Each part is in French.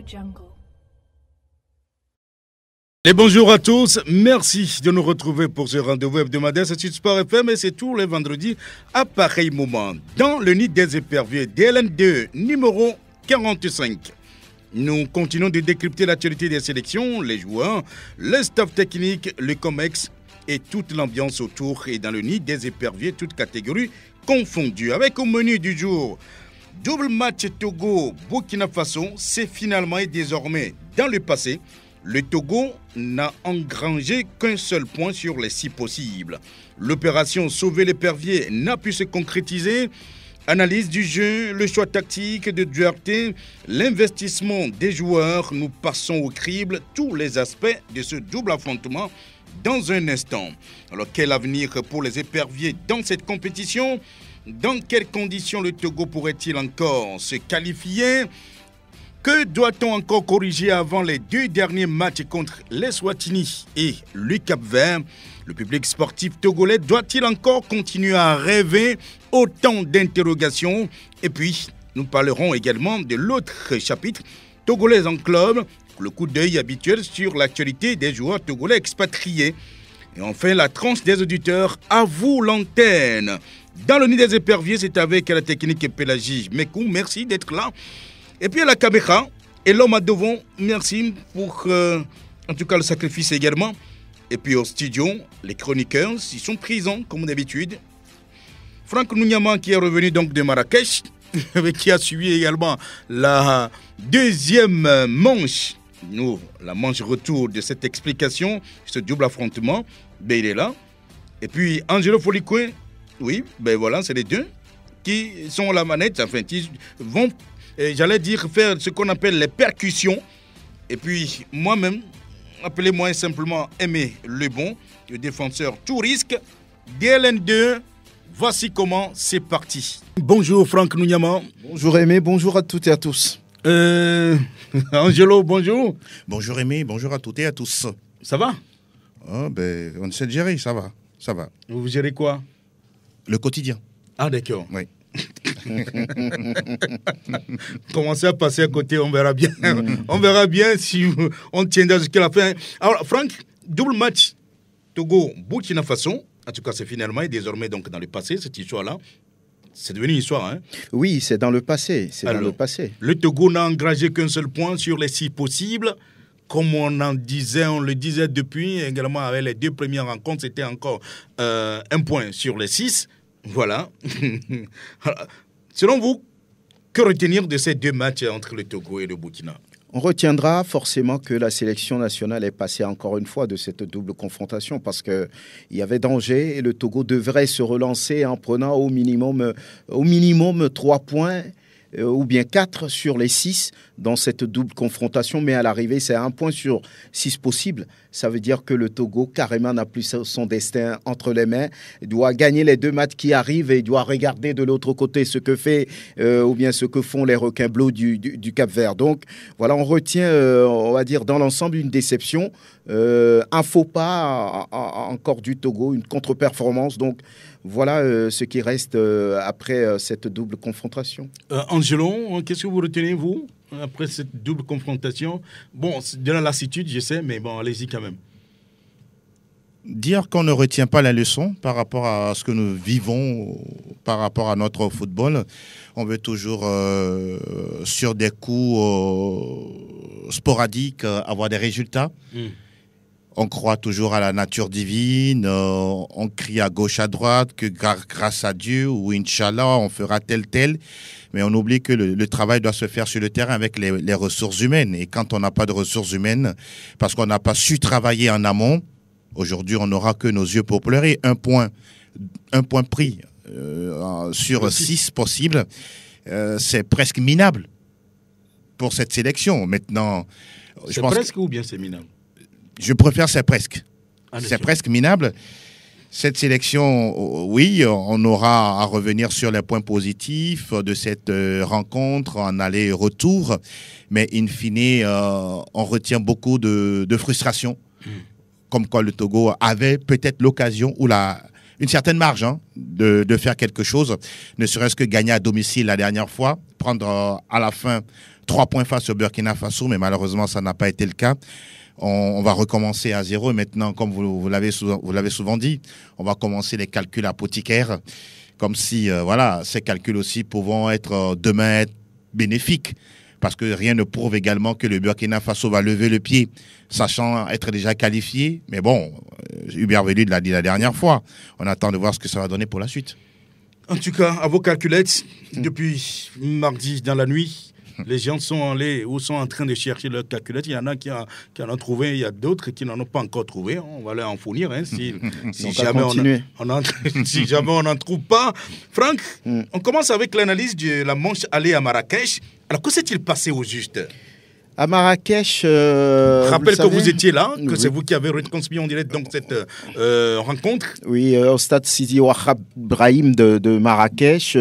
Jungle. Et bonjour à tous, merci de nous retrouver pour ce rendez-vous hebdomadaire. C'est sur Sport FM et c'est tous les vendredis à pareil moment. Dans le nid des éperviers, DLN2, numéro 45. Nous continuons de décrypter l'actualité des sélections, les joueurs, le staff technique, le COMEX et toute l'ambiance autour et dans le nid des éperviers, toutes catégories confondues. Avec au menu du jour, double match Togo-Burkina Faso, c'est finalement et désormais dans le passé. Le Togo n'a engrangé qu'un seul point sur les 6 possibles. L'opération Sauver l'épervier n'a pu se concrétiser. Analyse du jeu, le choix tactique de Duarte, l'investissement des joueurs. Nous passons au crible tous les aspects de ce double affrontement dans un instant. Alors quel avenir pour les éperviers dans cette compétition? Dans quelles conditions le Togo pourrait-il encore se qualifier? Que doit-on encore corriger avant les 2 derniers matchs contre l'Eswatini et le Cap-Vert? Le public sportif togolais doit-il encore continuer à rêver? Autant d'interrogations. Et puis, nous parlerons également de l'autre chapitre, Togolais en club, le coup d'œil habituel sur l'actualité des joueurs togolais expatriés. Et enfin, la tranche des auditeurs, à vous l'antenne. Dans le nid des éperviers, c'est avec la technique Pélagie Mekou. Merci d'être là. Et puis à la caméra, et l'homme à devant, merci pour en tout cas le sacrifice également. Et puis au studio, les chroniqueurs, ils sont présents comme d'habitude. Franck Nounyama qui est revenu donc de Marrakech, qui a suivi également la deuxième manche, la manche retour de cette explication, ce double affrontement, ben il est là. Et puis Angelo Folikwe, oui, ben voilà, c'est les deux qui sont à la manette, enfin qui vont... j'allais dire faire ce qu'on appelle les percussions. Et puis moi-même, appelez-moi simplement Aimé Lebon, le défenseur tout risque. DLN2, voici comment c'est parti. Bonjour Franck Nounyama. Bonjour Aimé, bonjour à toutes et à tous. Angelo, bonjour. Bonjour Aimé, bonjour à toutes et à tous. Ça va? On essaie de gérer, ça va, ça va. Vous gérez quoi? Le quotidien. Ah d'accord. Oui. Commencez à passer à côté, on verra bien. On verra bien si on tiendra jusqu'à la fin. Alors, Franck, double match Togo-Burkina Faso. En tout cas, c'est finalement et désormais donc dans le passé, cette histoire-là. C'est devenu une histoire, hein? Oui, c'est dans le passé. Alors, dans le passé. Le Togo n'a engrangé qu'un seul point sur les 6 possibles. Comme on le disait depuis, également avec les 2 premières rencontres, c'était encore un point sur les 6. Voilà. Selon vous, que retenir de ces 2 matchs entre le Togo et le Burkina? On retiendra forcément que la sélection nationale est passée encore une fois de cette double confrontation parce qu'il y avait danger et le Togo devrait se relancer en prenant au minimum 3 points ou bien 4 sur les 6 dans cette double confrontation. Mais à l'arrivée, c'est 1 point sur 6 possibles. Ça veut dire que le Togo, carrément, n'a plus son destin entre les mains. Il doit gagner les 2 matchs qui arrivent et il doit regarder de l'autre côté ce que fait ou bien ce que font les requins bleus du Cap-Vert. Donc, voilà, on retient, on va dire, dans l'ensemble, une déception. Un faux pas encore du Togo, une contre-performance. Donc, voilà ce qui reste après cette double confrontation. Angelo, qu'est-ce que vous retenez, vous, après cette double confrontation? Bon, c'est de la lassitude, je sais, mais bon, allez-y quand même. Dire qu'on ne retient pas la leçon par rapport à ce que nous vivons, par rapport à notre football. On veut toujours, sur des coups sporadiques, avoir des résultats. On croit toujours à la nature divine, on crie à gauche, à droite, que grâce à Dieu ou Inch'Allah, on fera tel. Mais on oublie que le travail doit se faire sur le terrain avec les ressources humaines. Et quand on n'a pas de ressources humaines, parce qu'on n'a pas su travailler en amont, aujourd'hui, on n'aura que nos yeux pour pleurer. Un point pris sur 6 possibles, c'est presque minable pour cette sélection. Maintenant, c'est presque ou bien c'est minable? Je préfère c'est presque. C'est presque minable. Cette sélection, oui, on aura à revenir sur les points positifs de cette rencontre en aller-retour, mais in fine, on retient beaucoup de frustration, comme quoi le Togo avait peut-être l'occasion ou une certaine marge de faire quelque chose, ne serait-ce que gagner à domicile la dernière fois, prendre à la fin 3 points face au Burkina Faso, mais malheureusement, ça n'a pas été le cas. On va recommencer à zéro. Et maintenant, comme vous l'avez souvent dit, on va commencer les calculs apothicaires, comme si ces calculs aussi pouvant être demain être bénéfiques. Parce que rien ne prouve également que le Burkina Faso va lever le pied, sachant être déjà qualifié. Mais bon, Hubert Velud l'a dit la dernière fois. On attend de voir ce que ça va donner pour la suite. En tout cas, à vos calculettes, depuis mardi dans la nuit, les gens sont allés ou sont en train de chercher leurs calculettes. Il y en a qui en ont trouvé, il y a d'autres qui n'en ont pas encore trouvé. On va leur en fournir si jamais si jamais on n'en trouve pas. Franck, on commence avec l'analyse de la manche allée à Marrakech. Alors, que s'est-il passé au juste ? À Marrakech, rappelle que vous étiez là, que c'est vous qui avez retransmis en direct donc cette rencontre. Oui, au stade Sidi Ouahab Brahim de Marrakech,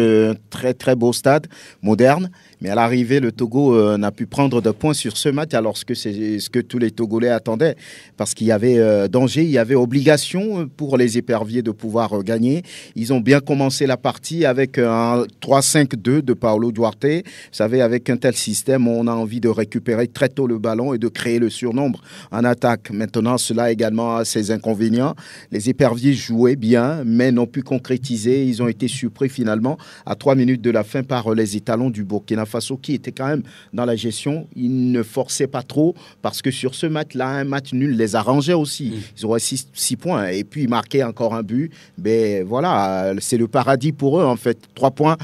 très très beau stade, moderne. Mais à l'arrivée, le Togo n'a pu prendre de points sur ce match alors que c'est ce que tous les Togolais attendaient. Parce qu'il y avait danger, il y avait obligation pour les éperviers de pouvoir gagner. Ils ont bien commencé la partie avec un 3-5-2 de Paolo Duarte. Vous savez, avec un tel système, on a envie de récupérer très tôt le ballon et de créer le surnombre en attaque. Maintenant, cela également a ses inconvénients. Les éperviers jouaient bien, mais n'ont pu concrétiser. Ils ont été surpris finalement à 3 minutes de la fin par les étalons du Burkina Faso qui était quand même dans la gestion. Ils ne forçaient pas trop parce que sur ce match-là, un match nul les arrangeait aussi. Ils auraient 6 points et puis marquer encore un but. Mais voilà, c'est le paradis pour eux en fait. 3 points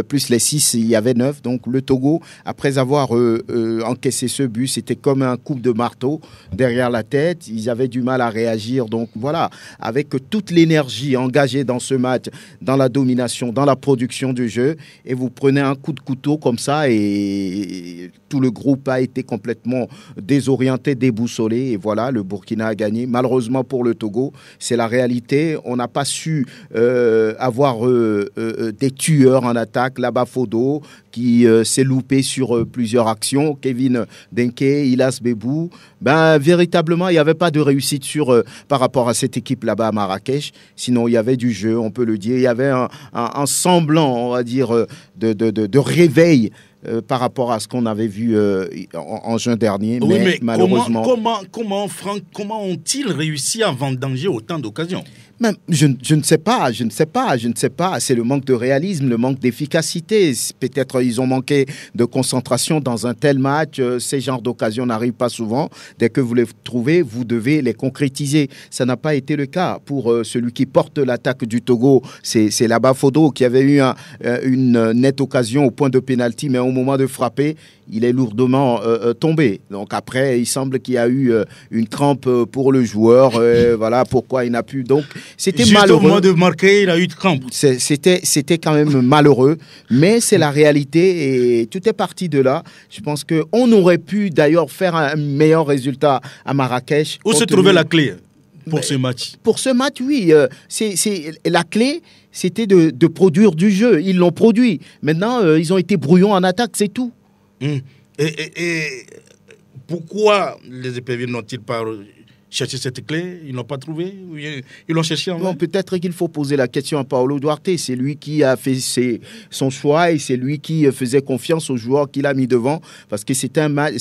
plus les 6, il y avait 9. Donc le Togo, après avoir encaissé ce but, c'était comme un coup de marteau derrière la tête. Ils avaient du mal à réagir. Donc voilà, avec toute l'énergie engagée dans ce match, dans la domination, dans la production du jeu, et vous prenez un coup de couteau comme ça et tout le groupe a été complètement désorienté, déboussolé. Et voilà, le Burkina a gagné. Malheureusement pour le Togo, c'est la réalité. On n'a pas su avoir des tueurs en attaque. Là-bas, Fodo, qui s'est loupé sur plusieurs actions. Kevin Denke, Ilas Bebou. Véritablement, il n'y avait pas de réussite par rapport à cette équipe là-bas à Marrakech. Sinon, il y avait du jeu, on peut le dire. Il y avait un semblant, on va dire, de réveil par rapport à ce qu'on avait vu en juin dernier. Oui, mais malheureusement... Comment ont-ils réussi à vendanger autant d'occasions ? Même, je ne sais pas. C'est le manque de réalisme, le manque d'efficacité. Peut-être ils ont manqué de concentration dans un tel match. Ces genres d'occasions n'arrivent pas souvent. Dès que vous les trouvez, vous devez les concrétiser. Ça n'a pas été le cas pour celui qui porte l'attaque du Togo. C'est là-bas Fodo qui avait eu une nette occasion au point de pénalty, mais au moment de frapper, il est lourdement tombé. Donc après, il semble qu'il y a eu une crampe pour le joueur. Voilà pourquoi il n'a pu. Donc c'était malheureux. Juste au moment de marquer, il a eu de crampe. C'était quand même malheureux, mais c'est la réalité et tout est parti de là. Je pense qu'on aurait pu d'ailleurs faire un meilleur résultat à Marrakech. Où se trouvait la clé pour ce match ? Pour ce match, oui. La clé, c'était de produire du jeu. Ils l'ont produit. Maintenant, ils ont été brouillons en attaque, c'est tout. Et pourquoi les éperviers n'ont-ils pas cherché cette clé? Ils n'ont pas trouvé? Ils l'ont cherché en vain? Peut-être qu'il faut poser la question à Paolo Duarte. C'est lui qui a fait son choix et c'est lui qui faisait confiance aux joueurs qu'il a mis devant. Parce que c'est un match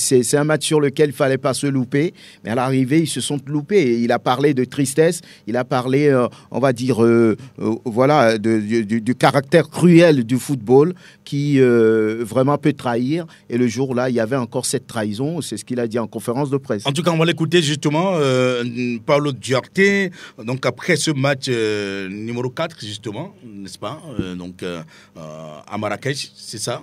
sur lequel il ne fallait pas se louper. Mais à l'arrivée, ils se sont loupés. Il a parlé de tristesse. Il a parlé, on va dire, du caractère cruel du football qui vraiment peut trahir. Et le jour-là, il y avait encore cette trahison. C'est ce qu'il a dit en conférence de presse. En tout cas, on va l'écouter justement. Paolo Duarte, donc après ce match numéro 4, justement, n'est-ce pas, à Marrakech, c'est ça?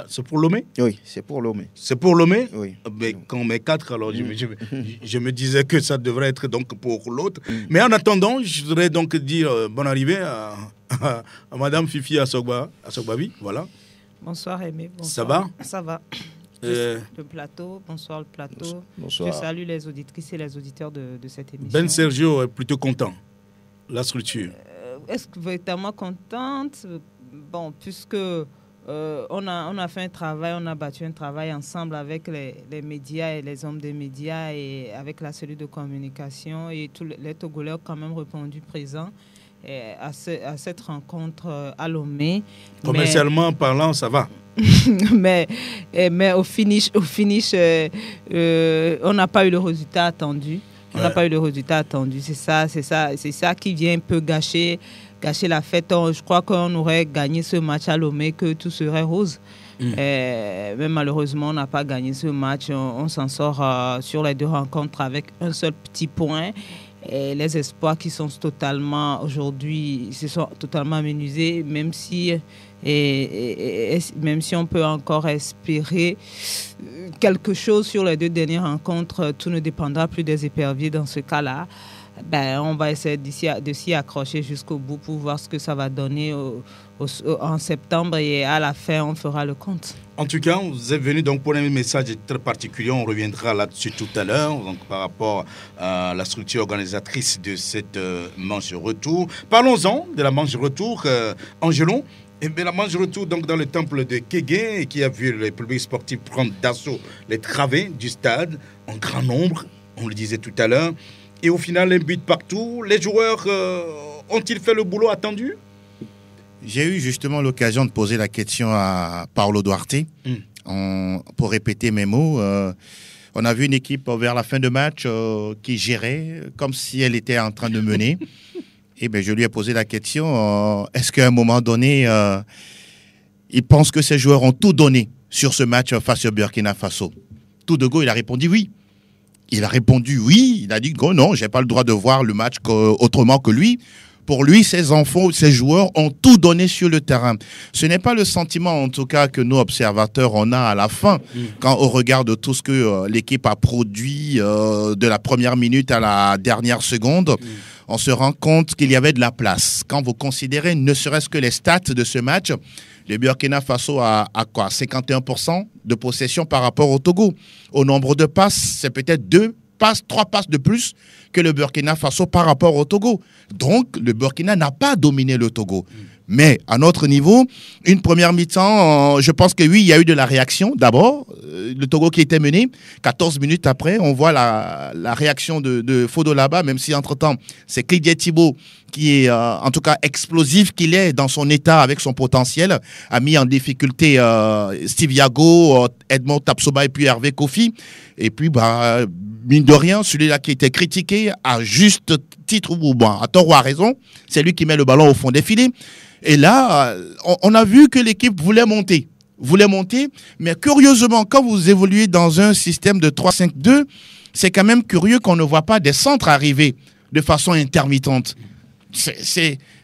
C'est pour Lomé? Oui, c'est pour Lomé. C'est pour Lomé? Oui. Mais quand on met 4, alors je me disais que ça devrait être donc pour l'autre. Mais en attendant, je voudrais donc dire bonne arrivée à Madame Fifi Assogbavi. Voilà. Bonsoir Aimé. Bonsoir. Ça va? Ça va. Le plateau, bonsoir le plateau. Bonsoir. Je salue les auditrices et les auditeurs de cette émission. Ben Sergio est plutôt content. La structure. Est-ce que véritablement contente? Bon, puisque on a fait un travail, on a battu un travail ensemble avec les médias et les hommes des médias et avec la cellule de communication et tous les Togolais ont quand même répondu présent. à cette rencontre à Lomé. Commercialement parlant, ça va. mais au finish, on n'a pas eu le résultat attendu. On n'a pas eu le résultat attendu. C'est ça qui vient un peu gâcher la fête. Je crois qu'on aurait gagné ce match à Lomé, que tout serait rose. Mais malheureusement, on n'a pas gagné ce match. On s'en sort sur les 2 rencontres avec un seul petit point. Et les espoirs qui sont totalement aujourd'hui, se sont totalement amenuisés, même si on peut encore espérer quelque chose sur les 2 dernières rencontres, tout ne dépendra plus des éperviers dans ce cas-là. On va essayer de s'y accrocher jusqu'au bout pour voir ce que ça va donner en septembre, et à la fin, on fera le compte. En tout cas, vous êtes venu donc pour un message très particulier. On reviendra là-dessus tout à l'heure, donc par rapport à la structure organisatrice de cette manche retour. Parlons-en de la manche retour, Angelon. Et bien, la manche retour donc dans le temple de Kégué, qui a vu les publics sportifs prendre d'assaut les travées du stade en grand nombre, on le disait tout à l'heure. Et au final, un but partout. Les joueurs ont-ils fait le boulot attendu? J'ai eu justement l'occasion de poser la question à Paulo Duarte. Pour répéter mes mots, on a vu une équipe vers la fin de match qui gérait comme si elle était en train de mener. Et ben, je lui ai posé la question, est-ce qu'à un moment donné, il pense que ces joueurs ont tout donné sur ce match face au Burkina Faso? Tout de go, il a répondu oui. Il a répondu oui. Il a dit que non, je n'ai pas le droit de voir le match autrement que lui. Pour lui, ses enfants, ses joueurs ont tout donné sur le terrain. Ce n'est pas le sentiment, en tout cas, que nous, observateurs, on a à la fin, quand on regarde tout ce que l'équipe a produit de la première minute à la dernière seconde. On se rend compte qu'il y avait de la place. Quand vous considérez ne serait-ce que les stats de ce match, le Burkina Faso a quoi, 51% de possession par rapport au Togo. Au nombre de passes, c'est peut-être 3 passes de plus que le Burkina Faso par rapport au Togo. Donc, le Burkina n'a pas dominé le Togo. Mais à notre niveau, une première mi-temps, je pense que oui, il y a eu de la réaction. D'abord, le Togo qui était mené, 14 minutes après, on voit la réaction de Fodo là-bas, même si entre-temps, c'est Kylian Thibaut qui est en tout cas explosif qu'il est dans son état avec son potentiel, a mis en difficulté Steve Yago, Edmond Tapsoba et puis Hervé Kofi. Et puis, mine de rien, celui-là qui était critiqué à juste titre ou à tort ou à raison, c'est lui qui met le ballon au fond des filets. Et là, on a vu que l'équipe voulait monter, mais curieusement, quand vous évoluez dans un système de 3-5-2, c'est quand même curieux qu'on ne voit pas des centres arriver de façon intermittente.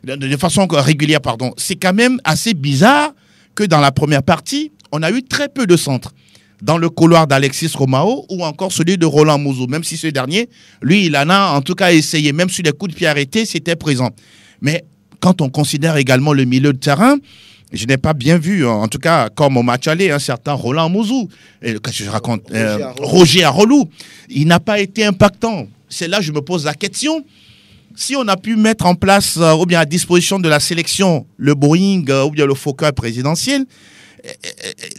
De façon régulière, pardon. C'est quand même assez bizarre que dans la première partie, on a eu très peu de centres. Dans le couloir d'Alexis Romao ou encore celui de Roland Mouzou, même si ce dernier, lui, il en a en tout cas essayé, même si les coups de pied arrêtés, c'était présent. Mais quand on considère également le milieu de terrain, je n'ai pas bien vu, en tout cas, comme au match aller, un certain Roland Mouzou, Roger Arolou, il n'a pas été impactant. C'est là que je me pose la question. Si on a pu mettre en place, ou bien à disposition de la sélection, le Boeing ou bien le Fokker présidentiel,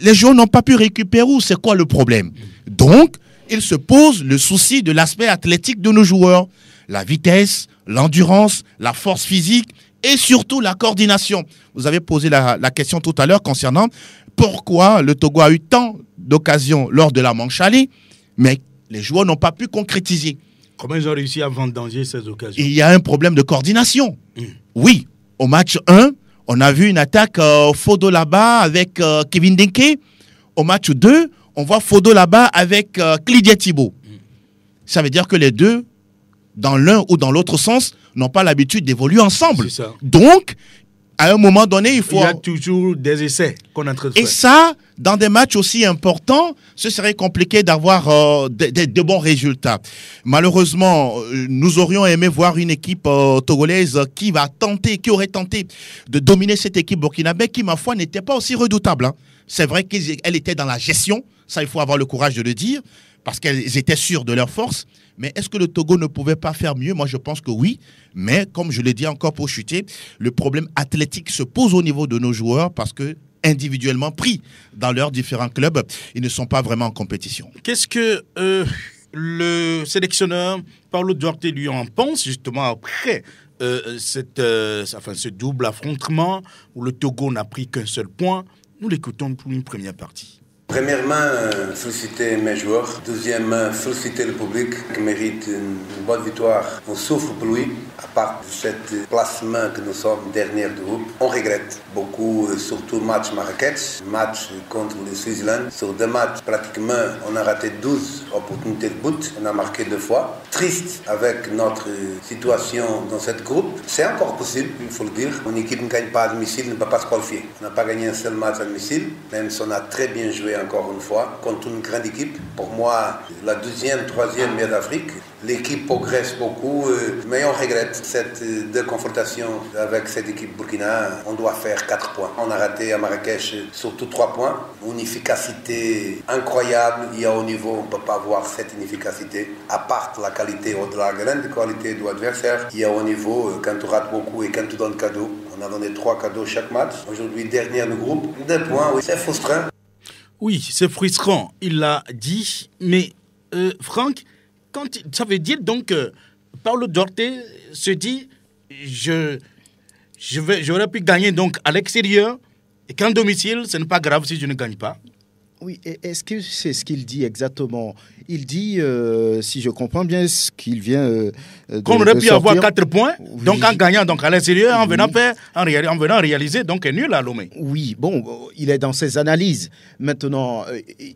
les joueurs n'ont pas pu récupérer. C'est quoi le problème? Donc, il se pose le souci de l'aspect athlétique de nos joueurs. La vitesse, l'endurance, la force physique et surtout la coordination. Vous avez posé la question tout à l'heure concernant pourquoi le Togo a eu tant d'occasions lors de la manche aller, mais les joueurs n'ont pas pu concrétiser. Comment ils ont réussi à vendanger ces occasions? Il y a un problème de coordination. Oui, au match 1, on a vu une attaque Fodo là-bas avec Kevin Denke. Au match 2, on voit Fodo là-bas avec Kylian Thibaut. Ça veut dire que les deux, dans l'un ou dans l'autre sens, n'ont pas l'habitude d'évoluer ensemble. Donc, à un moment donné, il faut... Il y a toujours des essais qu'on est en train de faire. Et ça, dans des matchs aussi importants, ce serait compliqué d'avoir de bons résultats. Malheureusement, nous aurions aimé voir une équipe togolaise qui aurait tenté de dominer cette équipe burkinabé qui, ma foi, n'était pas aussi redoutable. C'est vrai qu'elle était dans la gestion, ça il faut avoir le courage de le dire, parce qu'elles étaient sûres de leur force. Mais est-ce que le Togo ne pouvait pas faire mieux? Moi, je pense que oui. Mais comme je l'ai dit encore pour chuter, le problème athlétique se pose au niveau de nos joueurs parce que individuellement pris dans leurs différents clubs, ils ne sont pas vraiment en compétition. Qu'est-ce que le sélectionneur Paulo Duarte lui en pense justement après ce double affrontement où le Togo n'a pris qu'un seul point. Nous l'écoutons pour une première partie. Premièrement, féliciter mes joueurs. Deuxièmement, féliciter le public qui mérite une bonne victoire. On souffre pour lui. À part ce placement que nous sommes derniers de groupe, on regrette beaucoup, surtout le match Marrakech, match contre le Switzerland. Sur 2 matchs, pratiquement, on a raté 12 opportunités de but. On a marqué 2 fois. Triste avec notre situation dans cette groupe. C'est encore possible, il faut le dire. Une équipe ne gagne pas à domicile, ne peut pas se qualifier. On n'a pas gagné un seul match à domicile, même si on a très bien joué encore une fois contre une grande équipe. Pour moi, la 2e, 3e meilleure d'Afrique. L'équipe progresse beaucoup, mais on regrette cette confrontation avec cette équipe Burkina. On doit faire 4 points. On a raté à Marrakech surtout 3 points. Une efficacité incroyable. Il y a au niveau, on ne peut pas voir cette inefficacité. À part la qualité, au-delà de la grande qualité de l'adversaire, il y a au niveau, quand tu rates beaucoup et quand tu donnes cadeaux. On a donné 3 cadeaux chaque match. Aujourd'hui, dernier du groupe. 2 points, oui, c'est frustrant. Oui, c'est frustrant, il l'a dit. Mais Franck, ça veut dire donc que Paulo Duarte se dit j'aurais pu gagner donc à l'extérieur et qu'en domicile, ce n'est pas grave si je ne gagne pas. Oui, est-ce que c'est ce qu'il dit exactement? Il dit, si je comprends bien ce qu'il vient qu'on aurait pu avoir 4 points, oui. Donc en gagnant donc à l'extérieur, en venant réaliser donc un nul à Lomé. Oui, bon, il est dans ses analyses. Maintenant,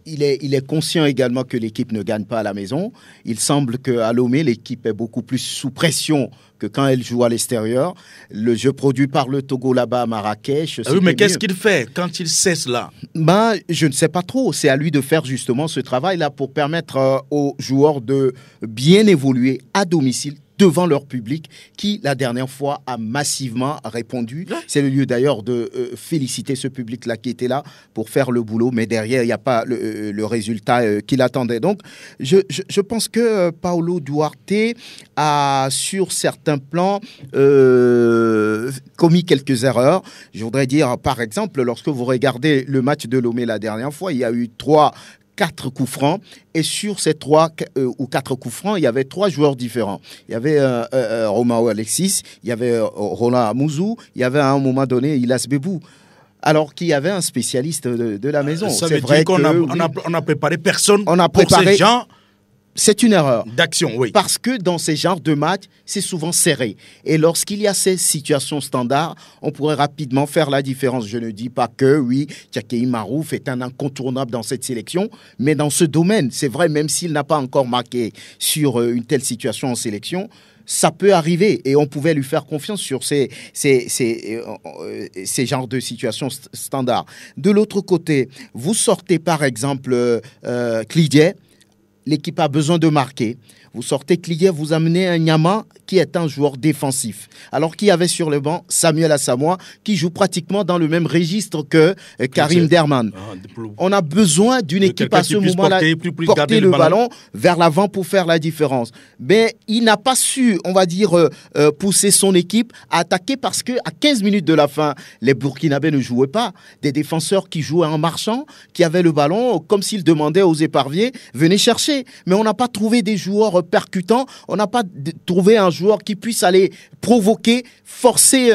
il est conscient également que l'équipe ne gagne pas à la maison. Il semble qu'à Lomé, l'équipe est beaucoup plus sous pression que quand elle joue à l'extérieur. Le jeu produit par le Togo là-bas à Marrakech. Oui, mais qu'est-ce qu'il fait quand il cesse là? Je ne sais pas trop. C'est à lui de faire justement ce travail-là pour permettre aux joueurs de bien évoluer à domicile devant leur public qui, la dernière fois, a massivement répondu. C'est le lieu d'ailleurs de féliciter ce public-là qui était là pour faire le boulot, mais derrière, il n'y a pas le résultat qu'il attendait. Donc, je pense que Paulo Duarte a, sur certains plans, commis quelques erreurs. Je voudrais dire, par exemple, lorsque vous regardez le match de Lomé la dernière fois, il y a eu 4 coups francs, et sur ces 3 ou 4 coups francs, il y avait 3 joueurs différents. Il y avait Romao Alexis, il y avait Roland Amouzou, il y avait à un moment donné Ilas Bebou. Alors qu'il y avait un spécialiste de la maison. Ça veut dire qu'on n'a préparé personne pour ces gens. C'est une erreur d'action, oui. Parce que dans ces genres de matchs, c'est souvent serré. Et lorsqu'il y a ces situations standards, on pourrait rapidement faire la différence. Je ne dis pas que, oui, Tchakei Marouf est un incontournable dans cette sélection, mais dans ce domaine, c'est vrai, même s'il n'a pas encore marqué sur une telle situation en sélection, ça peut arriver et on pouvait lui faire confiance sur ces genres de situations standards. De l'autre côté, vous sortez par exemple Klidier. L'équipe a besoin de marquer. Vous sortez Klidier, vous amenez un Nyama qui est un joueur défensif. Alors qu'il y avait sur le banc Samuel Asamoah qui joue pratiquement dans le même registre que Karim Derman. On a besoin d'une équipe à ce moment-là porter le ballon vers l'avant pour faire la différence. Mais il n'a pas su, on va dire, pousser son équipe à attaquer parce qu'à 15 minutes de la fin, les Burkinabés ne jouaient pas. Des défenseurs qui jouaient en marchant, qui avaient le ballon, comme s'ils demandaient aux éparviers, venez chercher. Mais on n'a pas trouvé des joueurs percutants, on n'a pas trouvé un joueur qui puisse aller provoquer, forcer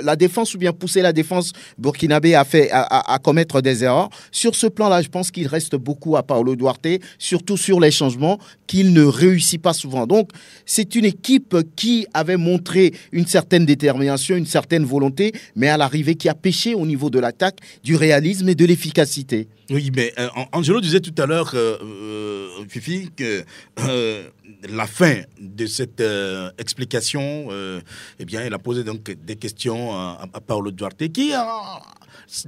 la défense ou bien pousser la défense burkinabé à commettre des erreurs. Sur ce plan-là, je pense qu'il reste beaucoup à Paulo Duarte, surtout sur les changements qu'il ne réussit pas souvent. Donc, c'est une équipe qui avait montré une certaine détermination, une certaine volonté, mais à l'arrivée qui a péché au niveau de l'attaque, du réalisme et de l'efficacité. Oui, mais Angelo disait tout à l'heure, Fifi, que la fin de cette explication, eh bien, il a posé donc des questions à Paulo Duarte, qui,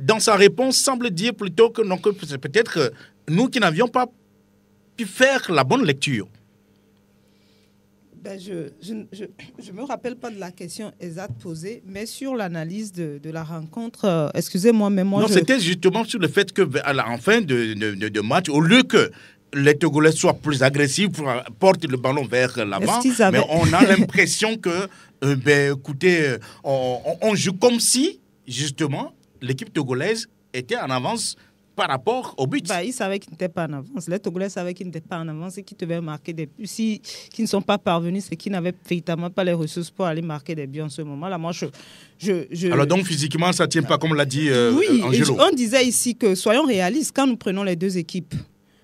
dans sa réponse, semble dire plutôt que non, que c'est peut-être nous qui n'avions pas pu faire la bonne lecture. Ben, je me rappelle pas de la question exacte posée, mais sur l'analyse de la rencontre, excusez-moi, mais moi... Non, c'était justement sur le fait qu'en fin de match, au lieu que les Togolais soient plus agressifs, portent le ballon vers l'avant, mais on a l'impression que, écoutez, on joue comme si, justement, l'équipe togolaise était en avance par rapport au but. Ils savaient qu'ils n'étaient pas en avance. Les Togolais savaient qu'ils n'étaient pas en avance et qu'ils devaient marquer des buts. Si qui ne sont pas parvenus, c'est qu'ils n'avaient véritablement pas les ressources pour aller marquer des buts en ce moment-là. Moi, Alors donc physiquement, ça ne tient pas comme l'a dit oui, Angelo. On disait ici que soyons réalistes quand nous prenons les deux équipes.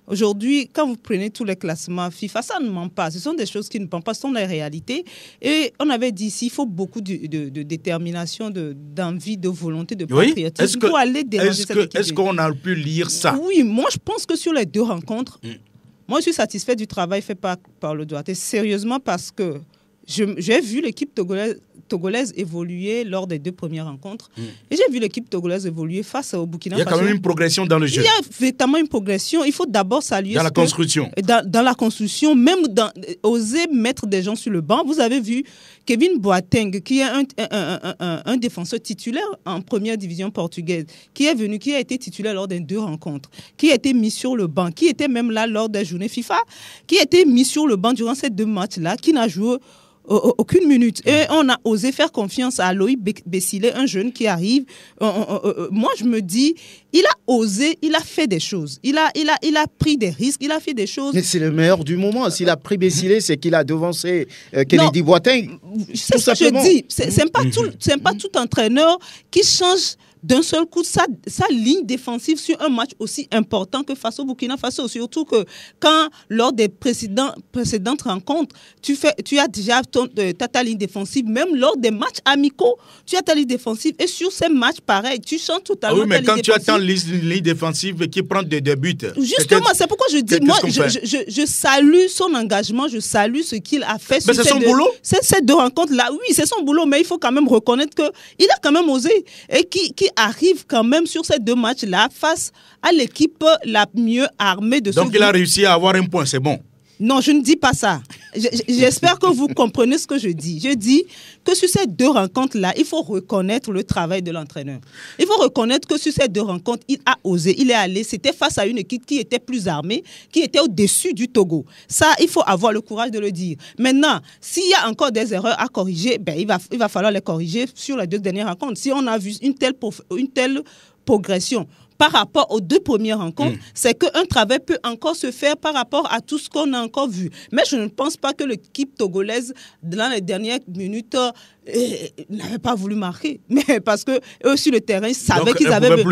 Aujourd'hui, quand vous prenez tous les classements FIFA, ça ne ment pas. Ce sont des choses qui ne mentent pas, ce sont les réalités. Et on avait dit ici, il faut beaucoup de détermination, d'envie, de volonté, de patriotisme pour aller déranger cette équipe. Est-ce qu'on a pu lire ça? Oui, moi je pense que sur les deux rencontres, moi je suis satisfait du travail fait par le Douartet. Sérieusement, parce que j'ai vu l'équipe togolaise évoluer lors des 2 premières rencontres. Et j'ai vu l'équipe togolaise évoluer face au Burkina Faso. Il y a quand même une progression dans le jeu. Il y a véritablement une progression. Il faut d'abord saluer... Dans la construction. Dans la construction, même oser mettre des gens sur le banc. Vous avez vu Kevin Boateng, qui est un défenseur titulaire en première division portugaise, qui a été titulaire lors des 2 rencontres, qui a été mis sur le banc, qui était même là lors des journées FIFA, qui a été mis sur le banc durant ces 2 matchs-là, qui n'a joué aucune minute. Et on a osé faire confiance à Loïc Bessilé, un jeune qui arrive. Moi, je me dis, il a osé, il a fait des choses. Il a pris des risques, il a fait des choses. Mais c'est le meilleur du moment. S'il a pris Bessilé, c'est qu'il a devancé Kennedy Boateng. C'est ce que je dis. C'est pas tout entraîneur qui change d'un seul coup sa ligne défensive sur un match aussi important que face au Burkina Faso. Surtout que quand, lors des précédentes rencontres, tu as déjà ta ligne défensive, même lors des matchs amicaux, tu as ta ligne défensive. Et sur ces matchs, pareil, tu changes totalement ta ligne défensive. Oui, mais quand tu as une ligne défensive qui prend des buts... Justement, c'est pourquoi je dis, moi, je salue son engagement, je salue ce qu'il a fait. Mais c'est son boulot. Ces 2 rencontres-là, oui, c'est son boulot, mais il faut quand même reconnaître qu'il a quand même osé. Et qui arrive quand même sur ces 2 matchs-là face à l'équipe la mieux armée de ce groupe. Donc il a réussi à avoir un point, c'est bon. Non, je ne dis pas ça. J'espère que vous comprenez ce que je dis. Je dis que sur ces 2 rencontres-là, il faut reconnaître le travail de l'entraîneur. Il faut reconnaître que sur ces 2 rencontres, il a osé, il est allé. C'était face à une équipe qui était plus armée, qui était au-dessus du Togo. Ça, il faut avoir le courage de le dire. Maintenant, s'il y a encore des erreurs à corriger, il va falloir les corriger sur les 2 dernières rencontres. Si on a vu une telle progression par rapport aux 2 premières rencontres, c'est qu'un travail peut encore se faire par rapport à tout ce qu'on a encore vu. Mais je ne pense pas que l'équipe togolaise, dans les dernières minutes, n'avait pas voulu marquer. Mais parce qu'eux, sur le terrain, ils savaient qu'ils avaient...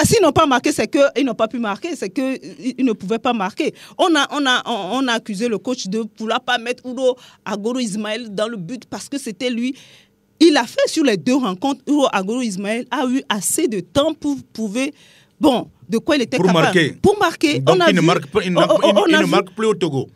S'ils n'ont pas marqué, c'est qu'ils n'ont pas pu marquer, c'est qu'ils ne pouvaient pas marquer. On a accusé le coach de ne vouloir pas mettre Ouro Agoro Ismaël dans le but parce que c'était lui... Il a fait sur les 2 rencontres, Agoro Ismaël a eu assez de temps pour prouver de quoi il était capable. Pour marquer. Donc il ne marque plus au Togo.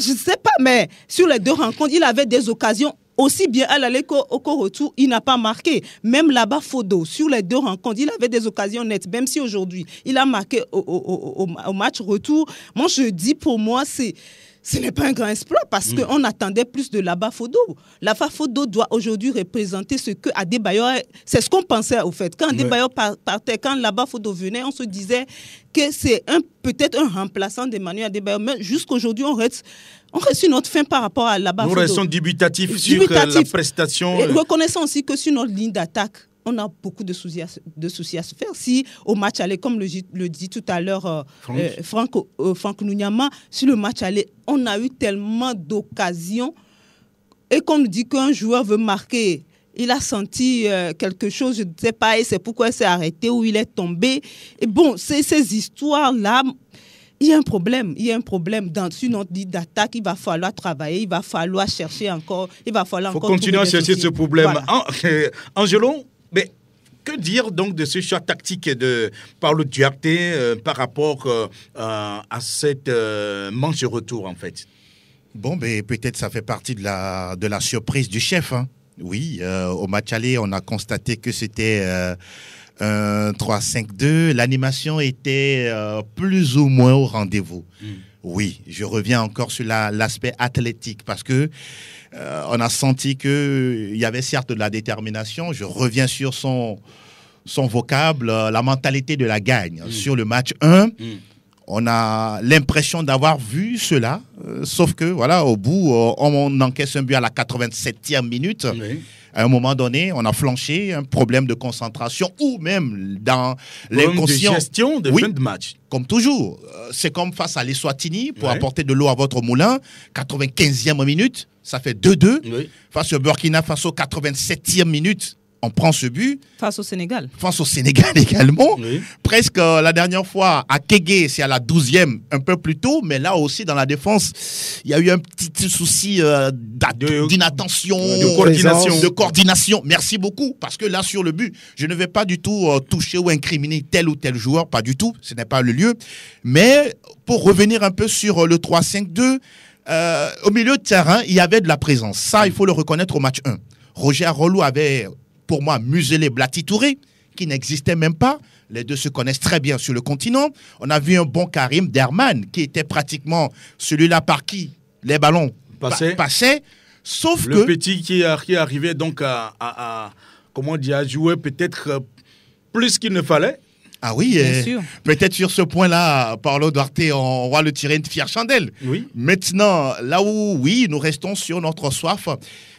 Je ne sais pas, mais sur les 2 rencontres, il avait des occasions aussi bien à l'aller qu'au retour. Il n'a pas marqué. Même là-bas, Fodo, sur les 2 rencontres, il avait des occasions nettes, même si aujourd'hui, il a marqué au match retour. Moi, je dis pour moi, ce n'est pas un grand exploit parce qu'on attendait plus de Laba Fodo. Laba Fodo doit aujourd'hui représenter ce que Adebayor... C'est ce qu'on pensait au fait. Quand Adebayor partait, quand Laba Fodo venait, on se disait que c'est peut-être un remplaçant d'Emmanuel Adebayor. Mais jusqu'aujourd'hui, on reste sur notre fin par rapport à Laba Fodo. Nous restons dubitatifs sur la prestation. Et reconnaissons aussi que sur notre ligne d'attaque, on a beaucoup de soucis à se faire. Si au match aller, comme le dit tout à l'heure Franck Nounyama, sur le match aller, on a eu tellement d'occasions et qu'on nous dit qu'un joueur veut marquer, il a senti quelque chose, je ne sais pas, et c'est pourquoi il s'est arrêté ou il est tombé. Et ces histoires-là, il y a un problème. Sur notre ligne d'attaque, il va falloir travailler, il va falloir chercher encore, il va falloir encore... Il faut continuer à chercher ce problème. Voilà. Angelo, mais que dire donc de ce choix tactique par le Douartet par rapport à cette manche retour en fait? Peut-être ça fait partie de la surprise du chef. Hein. Oui, au match aller, on a constaté que c'était un 3-5-2. L'animation était plus ou moins au rendez-vous. Oui, je reviens encore sur l'aspect athlétique parce que on a senti qu'il y avait certes de la détermination. Je reviens sur son vocable, la mentalité de la gagne. Sur le match 1, on a l'impression d'avoir vu cela, sauf que, voilà, au bout, on encaisse un but à la 87e minute. À un moment donné, on a flanché, un problème de concentration ou même dans l'inconscient. De gestion de fin de match. Comme toujours. C'est comme face à l'Eswatini pour apporter de l'eau à votre moulin. 95e minute, ça fait 2-2. Oui. Face au Burkina Faso, 87e minute. On prend ce but. Face au Sénégal. Face au Sénégal également. Oui. Presque la dernière fois, à Kégué, c'est à la 12e, un peu plus tôt. Mais là aussi, dans la défense, il y a eu un petit souci d'inattention. De coordination. Merci beaucoup. Parce que là, sur le but, je ne vais pas du tout toucher ou incriminer tel ou tel joueur. Pas du tout. Ce n'est pas le lieu. Mais pour revenir un peu sur le 3-5-2, au milieu de terrain, il y avait de la présence. Ça, il faut le reconnaître au match 1. Roger Arolou avait... pour moi, muselé Blati Touré, qui n'existait même pas. Les deux se connaissent très bien sur le continent. On a vu un bon Karim Derman, qui était pratiquement celui-là par qui les ballons passaient. Sauf le petit qui arrivait donc à jouer peut-être plus qu'il ne fallait. Ah oui, peut-être sur ce point-là, Paulo Duarte, on va le tirer une fière chandelle. Oui. Maintenant, là où, oui, nous restons sur notre soif,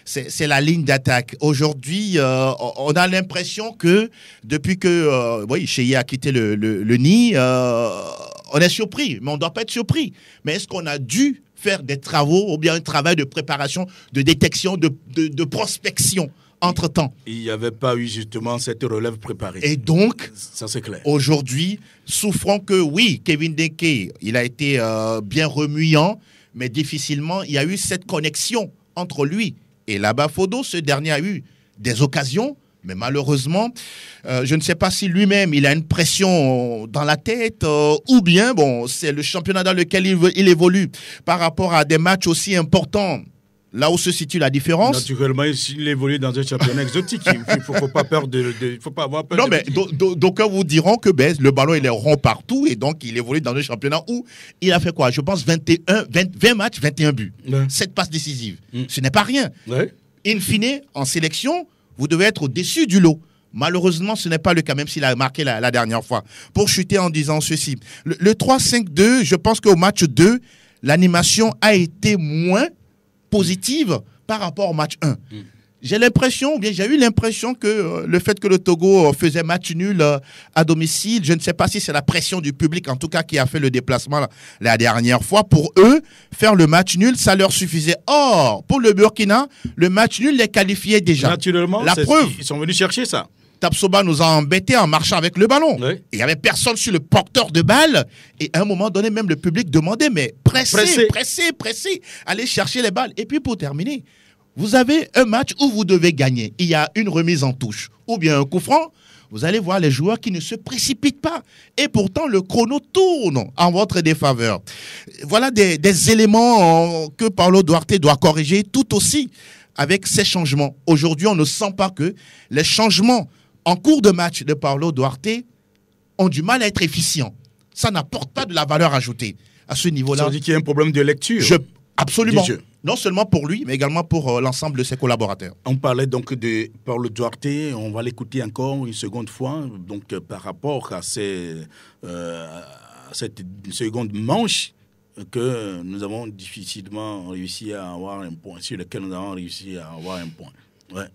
c'est la ligne d'attaque. Aujourd'hui, on a l'impression que depuis que Cheyi a quitté le nid, on est surpris, mais on ne doit pas être surpris. Mais est-ce qu'on a dû faire des travaux ou bien un travail de préparation, de détection, de prospection entre-temps? Il n'y avait pas eu justement cette relève préparée. Et donc, ça c'est clair. Aujourd'hui, souffrons que oui, Kevin Denke, il a été bien remuant, mais difficilement, il y a eu cette connexion entre lui et Laba Fodo. Ce dernier a eu des occasions, mais malheureusement, je ne sais pas si lui-même, il a une pression dans la tête ou bien, c'est le championnat dans lequel il évolue par rapport à des matchs aussi importants. Là où se situe la différence. Naturellement, il évolue dans un championnat exotique. Il ne faut pas avoir peur. Non, mais d'aucuns vous diront que le ballon, il est rond partout et donc il évolue dans un championnat où il a fait quoi? Je pense 20 matchs, 21 buts. Ouais. 7 passes décisives. Ce n'est pas rien. Ouais. In fine, en sélection, vous devez être au-dessus du lot. Malheureusement, ce n'est pas le cas, même s'il a marqué la dernière fois. Pour chuter en disant ceci, le 3-5-2, je pense qu'au match 2, l'animation a été moins positive par rapport au match 1. J'ai eu l'impression que le fait que le Togo faisait match nul à domicile, je ne sais pas si c'est la pression du public, en tout cas, qui a fait le déplacement la dernière fois. Pour eux, faire le match nul, ça leur suffisait. Or, pour le Burkina, le match nul les qualifiait déjà. Naturellement, la preuve, ils sont venus chercher ça. Tapsoba nous a embêtés en marchant avec le ballon. Oui. Il n'y avait personne sur le porteur de balle. Et à un moment donné, même le public demandait, mais pressez. Allez chercher les balles. Et puis pour terminer, vous avez un match où vous devez gagner. Il y a une remise en touche ou bien un coup franc. Vous allez voir les joueurs qui ne se précipitent pas. Et pourtant, le chrono tourne en votre défaveur. Voilà des éléments que Paulo Duarte doit corriger tout aussi avec ces changements. Aujourd'hui, on ne sent pas que les changements en cours de match de Paulo Duarte ont du mal à être efficients. Ça n'apporte pas de la valeur ajoutée à ce niveau-là. Ça veut dire qu'il y a un problème de lecture. Absolument. Non seulement pour lui, mais également pour l'ensemble de ses collaborateurs. On parlait donc de Paulo Duarte. On va l'écouter encore une seconde fois. Donc, par rapport à cette seconde manche que nous avons difficilement réussi à avoir un point, sur lequel nous avons réussi à avoir un point. Ouais.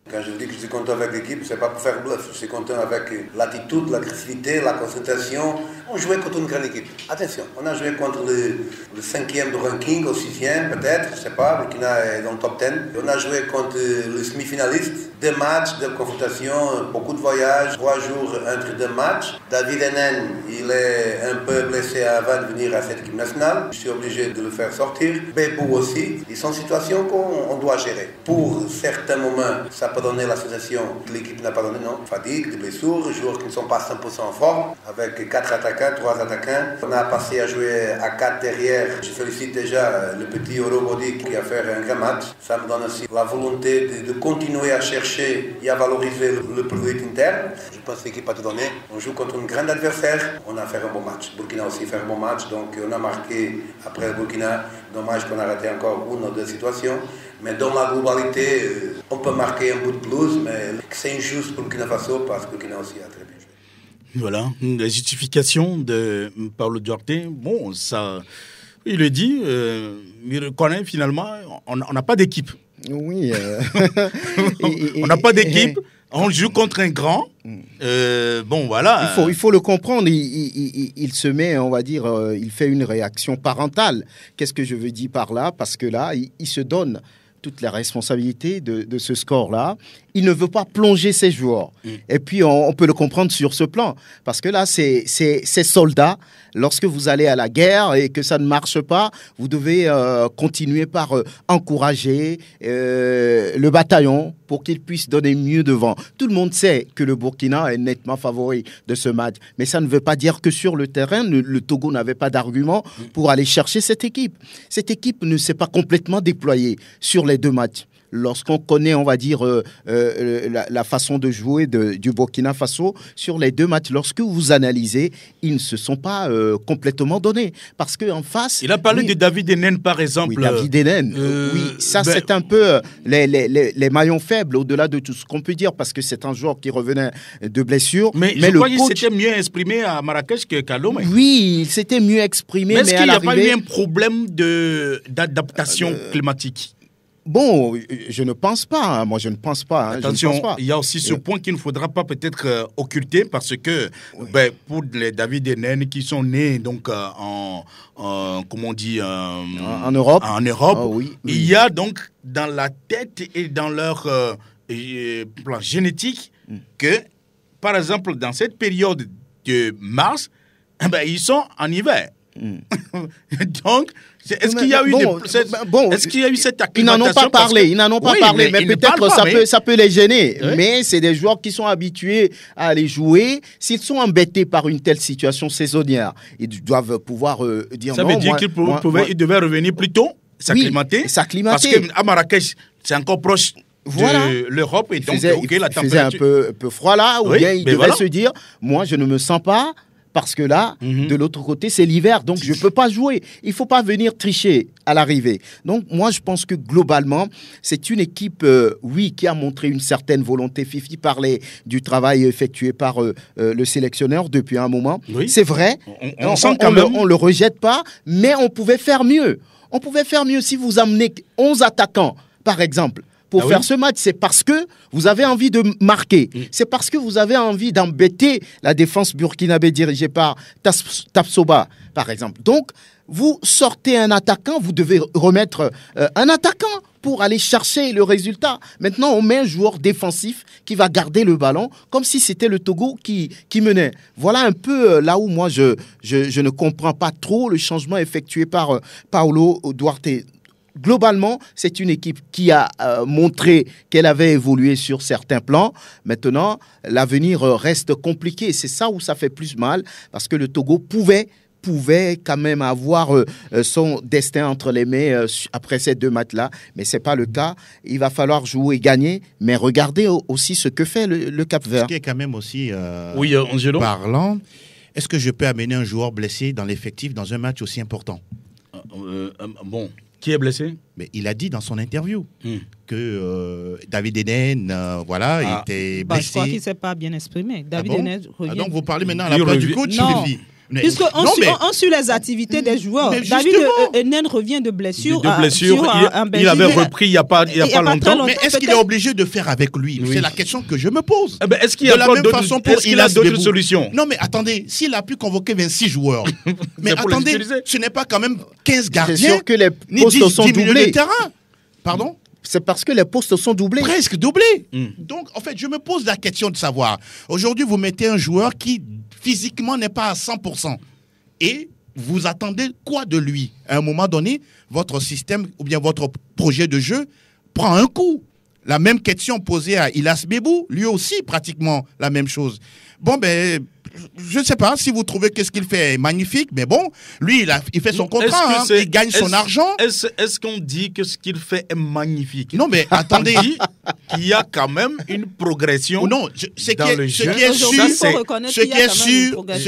Quand je dis que je suis content avec l'équipe, c'est pas pour faire bluff. Je suis content avec l'attitude, l'agressivité, la concentration. On jouait contre une grande équipe. Attention, on a joué contre le 5e de ranking, au 6e peut-être, je sais pas. Burkina est dans le top 10. On a joué contre le semi-finaliste. 2 matchs, 2 confrontations, beaucoup de voyages, 3 jours entre 2 matchs. David Enen, il est un peu blessé avant de venir à cette équipe nationale. Je suis obligé de le faire sortir. Bébou aussi. Ils sont en situation qu'on doit gérer. Pour certains moments, ça peut donner la sensation que l'équipe n'a pas donné, non. Fatigue, des blessures, joueurs qui ne sont pas 100% en forme, avec 4 attaquants, 3 attaquants. On a passé à jouer à 4 derrière. Je félicite déjà le petit Orobodi qui a fait un grand match. Ça me donne aussi la volonté de continuer à chercher et à valoriser le produit interne. Je pense que l'équipe a tout donné. On joue contre un grand adversaire. On a fait un bon match. Burkina aussi fait un bon match. Donc on a marqué après le Burkina. Dommage qu'on a raté encore une ou deux situations. Mais dans la globalité, on peut marquer un bout de plus, mais c'est injuste pour Burkina Faso parce que Burkina aussi a très bien joué. Voilà, la justification de Paulo Duarte. Bon, ça, il le dit, il reconnaît finalement, on n'a pas d'équipe. Oui. On n'a pas d'équipe. On joue contre un grand. Bon, voilà. Il faut le comprendre. Il se met, on va dire, il fait une réaction parentale. Qu'est-ce que je veux dire par là? Parce que là, il se donne toute la responsabilité de ce score-là. Il ne veut pas plonger ses joueurs. Et puis, on peut le comprendre sur ce plan. Parce que là, ces soldats, lorsque vous allez à la guerre et que ça ne marche pas, vous devez continuer par encourager le bataillon pour qu'il puisse donner mieux devant. Tout le monde sait que le Burkina est nettement favori de ce match. Mais ça ne veut pas dire que sur le terrain, le Togo n'avait pas d'argument pour aller chercher cette équipe. Cette équipe ne s'est pas complètement déployée sur les 2 matchs. Lorsqu'on connaît, on va dire, la façon de jouer du Burkina Faso sur les 2 matchs, lorsque vous analysez, ils ne se sont pas complètement donnés. Parce qu'en face... Il a parlé de David Enen, par exemple. Oui, David Enen. Oui, ça, c'est un peu les maillons faibles, au-delà de tout ce qu'on peut dire, parce que c'est un joueur qui revenait de blessure. Mais je crois qu'il s'était mieux exprimé à Marrakech qu'à Lomé. Oui, il s'était mieux exprimé. Mais est-ce qu'il n'y a pas eu un problème d'adaptation climatique? Bon, je ne pense pas. Moi, je ne pense pas. Attention, je ne pense pas. Il y a aussi ce point qu'il ne faudra pas peut-être occulter parce que pour les David Enen qui sont nés donc comment on dit en Europe, oui. Il y a donc dans la tête et dans leur plan génétique que, par exemple, dans cette période de mars, ils sont en hiver. Donc, est-ce qu'il y a eu est-ce qu'il y a eu cette acclimatation? Ils n'en ont pas parlé. Mais peut-être ça peut les gêner. Oui. Mais c'est des joueurs qui sont habitués à aller jouer. S'ils sont embêtés par une telle situation saisonnière, ils doivent pouvoir dire ça non. Ça veut dire qu'ils devaient revenir plus tôt, s'acclimater. Oui, parce qu'à Marrakech, c'est encore proche de l'Europe. Et donc, la température... Il faisait un peu froid là, ou bien ils devaient se dire, moi, je ne me sens pas... Parce que là, de l'autre côté, c'est l'hiver, donc je ne peux pas jouer. Il ne faut pas venir tricher à l'arrivée. Donc moi, je pense que globalement, c'est une équipe, qui a montré une certaine volonté. Fifi parlait du travail effectué par le sélectionneur depuis un moment. Oui. C'est vrai, on ne le rejette pas, mais on pouvait faire mieux. On pouvait faire mieux si vous amenez 11 attaquants, par exemple. Pour faire ce match, c'est parce que vous avez envie de marquer. C'est parce que vous avez envie d'embêter la défense burkinabé dirigée par Tapsoba, par exemple. Donc, vous sortez un attaquant, vous devez remettre un attaquant pour aller chercher le résultat. Maintenant, on met un joueur défensif qui va garder le ballon comme si c'était le Togo qui menait. Voilà un peu là où moi, je ne comprends pas trop le changement effectué par Paulo Duarte. Globalement, c'est une équipe qui a montré qu'elle avait évolué sur certains plans. Maintenant, l'avenir reste compliqué. C'est ça où ça fait plus mal, parce que le Togo pouvait quand même avoir son destin entre les mains après ces 2 matchs-là. Mais ce n'est pas le cas. Il va falloir jouer et gagner. Mais regardez aussi ce que fait le Cap-Vert. Ce qui est quand même aussi parlant, est-ce que je peux amener un joueur blessé dans l'effectif dans un match aussi important? Qui est blessé? Mais il a dit dans son interview que David Enen, était blessé. Je crois qu'il ne s'est pas bien exprimé. David Enen revient. Donc vous parlez maintenant à la place du coach, Fifi? Puisqu'on suit les activités des joueurs. David Enen revient de blessure. Il avait repris il n'y a pas longtemps. Mais est-ce qu'il est obligé de faire avec lui? C'est la question que je me pose. Est-ce qu'il y a d'autres solutions? Non, mais attendez, s'il a pu convoquer 26 joueurs, mais attendez, ce n'est pas quand même 15 gardiens, c'est sûr que les postes sont doublés. De terrain. Pardon? C'est parce que les postes sont doublés. Presque doublés. Donc, en fait, je me pose la question de savoir. Aujourd'hui, vous mettez un joueur qui, physiquement, n'est pas à 100%. Et vous attendez quoi de lui? À un moment donné, votre système ou bien votre projet de jeu prend un coup. La même question posée à Ilas Bebou, lui aussi, pratiquement la même chose. Bon, je ne sais pas si vous trouvez que ce qu'il fait est magnifique, mais bon, lui, il fait son contrat, il gagne son argent. Est-ce qu'on dit que ce qu'il fait est magnifique? Non, mais attendez. Il y a quand même une progression. Non, ce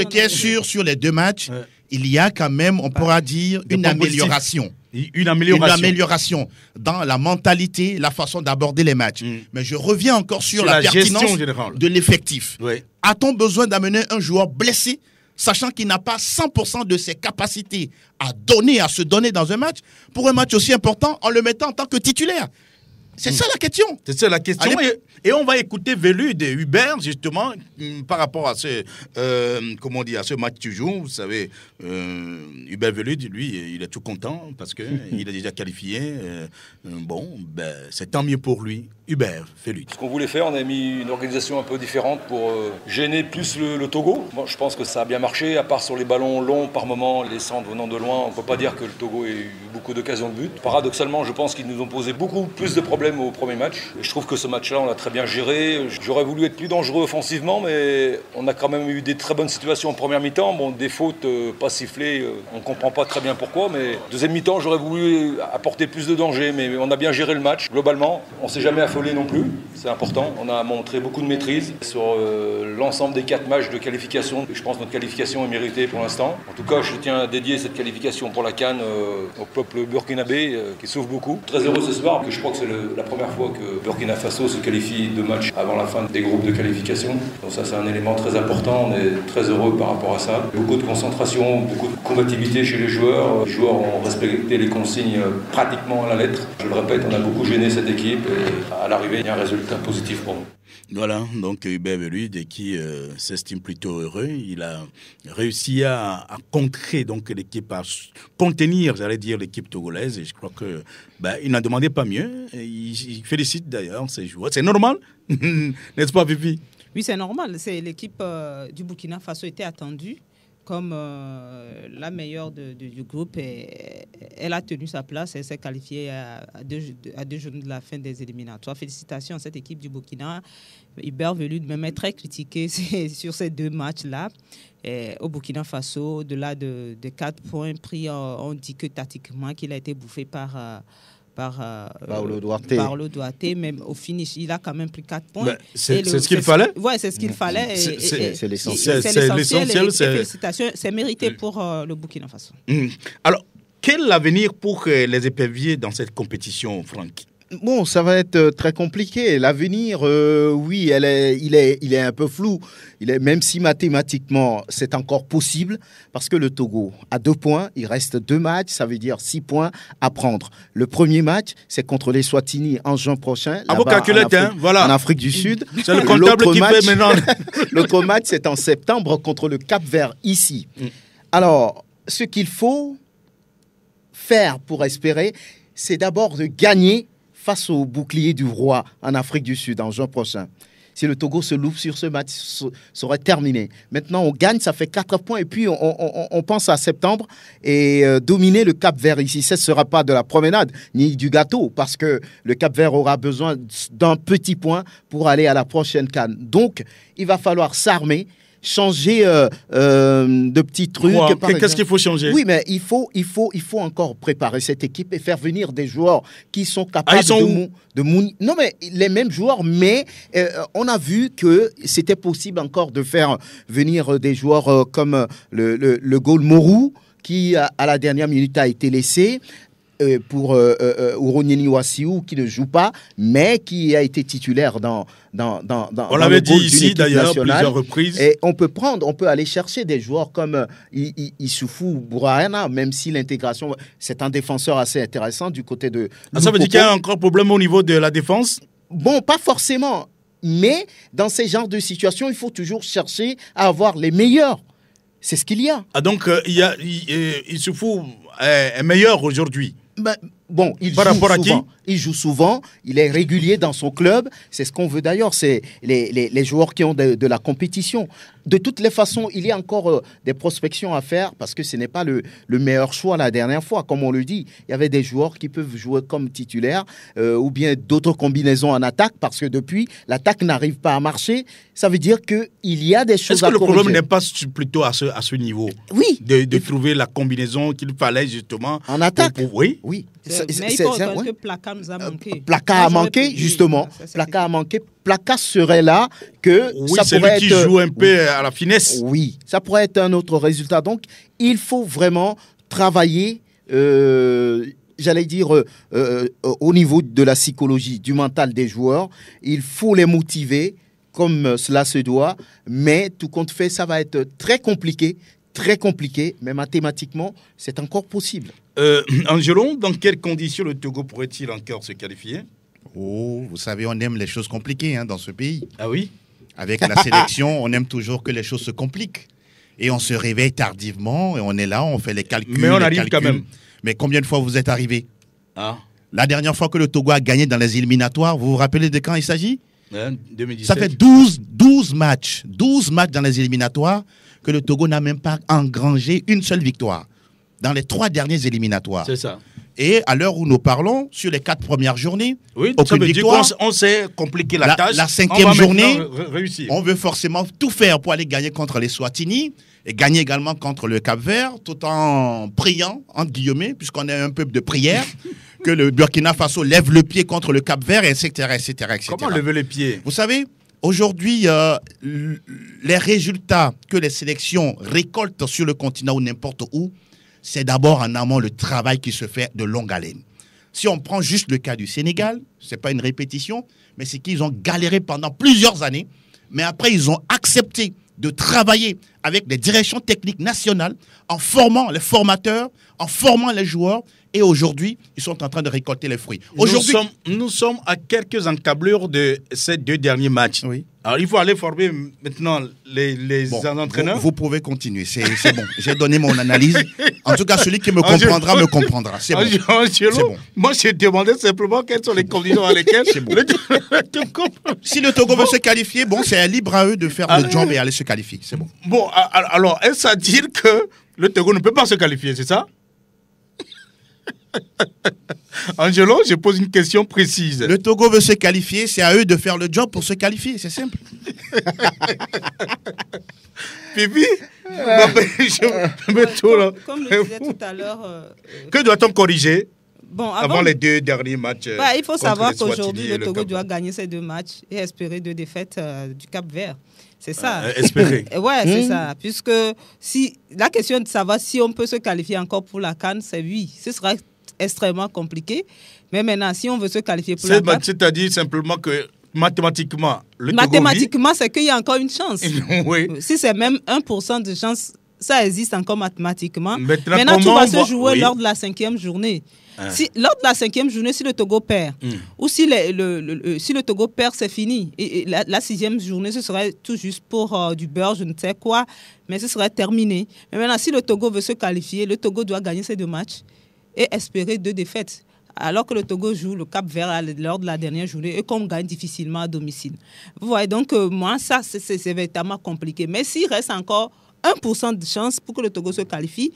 qui est sûr sur les 2 matchs, il y a quand même, on pourra dire, une amélioration. Une amélioration dans la mentalité, la façon d'aborder les matchs. Mais je reviens encore sur la pertinence de l'effectif. Oui. A-t-on besoin d'amener un joueur blessé, sachant qu'il n'a pas 100% de ses capacités à se donner dans un match, pour un match aussi important, en le mettant en tant que titulaire? C'est ça la question. C'est ça la question. Et on va écouter Velud et Hubert, justement, par rapport à ce match du jour. Vous savez, Hubert Velud, lui, il est tout content parce qu'il est déjà qualifié. C'est tant mieux pour lui. Hubert Velud. Ce qu'on voulait faire, on a mis une organisation un peu différente pour gêner plus le Togo. Bon, je pense que ça a bien marché, à part sur les ballons longs par moment, les centres venant de loin. On ne peut pas dire que le Togo ait eu beaucoup d'occasions de but. Paradoxalement, je pense qu'ils nous ont posé beaucoup plus de problèmes au premier match. Et je trouve que ce match-là, on l'a très bien géré. J'aurais voulu être plus dangereux offensivement, mais on a quand même eu des très bonnes situations en première mi-temps. Bon, des fautes pas sifflées, on ne comprend pas très bien pourquoi, mais deuxième mi-temps, j'aurais voulu apporter plus de danger, mais on a bien géré le match. Globalement, on ne s'est jamais affolé non plus, c'est important. On a montré beaucoup de maîtrise sur l'ensemble des 4 matchs de qualification. Et je pense que notre qualification est méritée pour l'instant. En tout cas, je tiens à dédier cette qualification pour la CAN au peuple burkinabé qui souffre beaucoup. Très heureux ce soir, parce que je crois que c'est la première fois que Burkina Faso se qualifie 2 matchs avant la fin des groupes de qualification. Donc ça, c'est un élément très important. On est très heureux par rapport à ça. Beaucoup de concentration, beaucoup de combativité chez les joueurs. Les joueurs ont respecté les consignes pratiquement à la lettre. Je le répète, on a beaucoup gêné cette équipe et à l'arrivée, il y a un résultat positif pour nous. Voilà, donc Hubert Velud qui s'estime plutôt heureux. Il a réussi à contrer donc l'équipe, à contenir, j'allais dire, l'équipe togolaise. Et je crois que il n'en demandait pas mieux. Et il félicite d'ailleurs ses joueurs. C'est normal, n'est-ce pas, Pipi? Oui, c'est normal. L'équipe du Burkina Faso était attendue comme la meilleure du groupe. Et elle a tenu sa place. Elle s'est qualifiée à deux journées de la fin des éliminatoires. Félicitations à cette équipe du Burkina. Hubert Velud même est très critiqué sur ces 2 matchs-là. Et au Burkina Faso, au-delà de 4 points pris, on dit que tactiquement qu'il a été bouffé par Paolo Duarte, même au finish, il a quand même pris 4 points. C'est ce qu'il fallait. Oui, c'est ce qu'il fallait. C'est l'essentiel. C'est l'essentiel. Félicitations, c'est mérité pour le Burkina Faso. Alors, quel avenir pour les éperviers dans cette compétition, Franck? Bon, ça va être très compliqué. L'avenir, oui, il est un peu flou. Même si mathématiquement, c'est encore possible, parce que le Togo a 2 points, il reste 2 matchs, ça veut dire 6 points à prendre. Le premier match, c'est contre les Swatini en juin prochain. À vos calculettes, voilà. En Afrique du Sud. C'est le comptable qui fait maintenant. L'autre match, c'est en septembre contre le Cap-Vert, ici. Alors, ce qu'il faut faire pour espérer, c'est d'abord de gagner face au bouclier du roi en Afrique du Sud en juin prochain. Si le Togo se loupe sur ce match, ça serait terminé. Maintenant, on gagne, ça fait 4 points. Et puis, on pense à septembre et dominer le Cap-Vert ici. Ce ne sera pas de la promenade ni du gâteau parce que le Cap-Vert aura besoin d'un petit point pour aller à la prochaine CAN. Donc, il va falloir s'armer, changer de petits trucs. Qu'est-ce qu'il faut changer? Oui, mais il faut encore préparer cette équipe et faire venir des joueurs qui sont capables non, mais les mêmes joueurs, mais on a vu que c'était possible encore de faire venir des joueurs comme le goal Morou, qui à la dernière minute a été laissé. Pour Uronieni Wassiou qui ne joue pas, mais qui a été titulaire dans on l'avait dit ici d'ailleurs plusieurs reprises. Et on peut aller chercher des joueurs comme Issoufou Bourahana, même si l'intégration, c'est un défenseur assez intéressant du côté de. Ça veut dire qu'il y a encore problème au niveau de la défense? Bon, pas forcément, mais dans ces genres de situations, il faut toujours chercher à avoir les meilleurs. C'est ce qu'il y a. Ah donc Issoufou est meilleur aujourd'hui. Bon, il joue souvent, il est régulier dans son club, c'est ce qu'on veut d'ailleurs, c'est les joueurs qui ont de la compétition. De toutes les façons, il y a encore des prospections à faire parce que ce n'est pas le meilleur choix la dernière fois. Comme on le dit, il y avait des joueurs qui peuvent jouer comme titulaires ou bien d'autres combinaisons en attaque parce que depuis, l'attaque n'arrive pas à marcher. Ça veut dire qu'il y a des choses à corriger. Est-ce que le problème n'est pas plutôt à ce niveau? Oui. De trouver la combinaison qu'il fallait justement. En attaque? Oui. Mais il faut reconnaître que Plaka nous a manqué. Plaka a manqué, justement. Plaka a manqué. Plaka serait là que ça pourrait être... qui joue un peu à la finesse. Oui, ça pourrait être un autre résultat. Donc, il faut vraiment travailler, j'allais dire, au niveau de la psychologie, du mental des joueurs. Il faut les motiver comme cela se doit. Mais tout compte fait, ça va être très compliqué, mais mathématiquement, c'est encore possible. Angelon, dans quelles conditions le Togo pourrait-il encore se qualifier? Oh, vous savez, on aime les choses compliquées dans ce pays. Ah oui? Avec la sélection, on aime toujours que les choses se compliquent. Et on se réveille tardivement et on est là, on fait les calculs. Mais on arrive quand même. Mais combien de fois vous êtes arrivé? Ah. La dernière fois que le Togo a gagné dans les éliminatoires, vous vous rappelez de quand il s'agit? 2017. Ça fait 12 matchs dans les éliminatoires que le Togo n'a même pas engrangé une seule victoire dans les 3 derniers éliminatoires. C'est ça. Et à l'heure où nous parlons, sur les 4 premières journées, oui, aucune ça veut victoire. dire qu'on s'est compliqué la tâche. La 5e journée, réussir. On veut forcément tout faire pour aller gagner contre les Swatini et gagner également contre le Cap-Vert, tout en priant, entre guillemets, puisqu'on est un peuple de prière, que le Burkina Faso lève le pied contre le Cap-Vert, etc., etc., etc. Comment lever les pieds? Vous savez, aujourd'hui, les résultats que les sélections récoltent sur le continent ou n'importe où, c'est d'abord en amont le travail qui se fait de longue haleine. Si on prend juste le cas du Sénégal, ce n'est pas une répétition, mais c'est qu'ils ont galéré pendant plusieurs années, mais après ils ont accepté de travailler avec les directions techniques nationales en formant les formateurs, en formant les joueurs, et aujourd'hui, ils sont en train de récolter les fruits. Aujourd'hui, nous sommes à quelques encablures de ces 2 derniers matchs. Oui. Alors, il faut aller former maintenant les entraîneurs. Vous pouvez continuer, c'est bon. J'ai donné mon analyse. En tout cas, celui qui me comprendra, me comprendra. C'est bon. C'est bon. Moi, je demandais simplement quelles sont les conditions à lesquelles... C'est bon. Si le Togo veut se qualifier, c'est libre à eux de faire le job et aller se qualifier. C'est bon. Bon, alors, est-ce à dire que le Togo ne peut pas se qualifier, c'est ça? Angelo, je pose une question précise. Le Togo veut se qualifier, c'est à eux de faire le job pour se qualifier, c'est simple. Pipi, comme le disais tout à l'heure... que doit-on corriger avant les 2 derniers matchs? Il faut savoir qu'aujourd'hui, le Togo doit gagner ces 2 matchs et espérer 2 défaites du Cap-Vert. C'est ça. Espérer. Ouais, c'est ça. Puisque si la question de savoir si on peut se qualifier encore pour la CAN, c'est oui. Ce sera extrêmement compliqué. Mais maintenant, si on veut se qualifier pour la CAN... C'est-à-dire simplement que mathématiquement, c'est qu'il y a encore une chance. Oui. Si c'est même 1% de chance, ça existe encore mathématiquement. Maintenant tout va se jouer lors de la 5e journée. Lors de la 5e journée, si le Togo perd, ou si le Togo perd, c'est fini. Et la 6e journée, ce serait tout juste pour du beurre, je ne sais quoi, mais ce serait terminé. Mais maintenant, si le Togo veut se qualifier, le Togo doit gagner ces 2 matchs et espérer 2 défaites. Alors que le Togo joue le Cap-Vert lors de la dernière journée et qu'on gagne difficilement à domicile. Vous voyez, donc moi, ça, c'est véritablement compliqué. Mais s'il reste encore 1% de chance pour que le Togo se qualifie,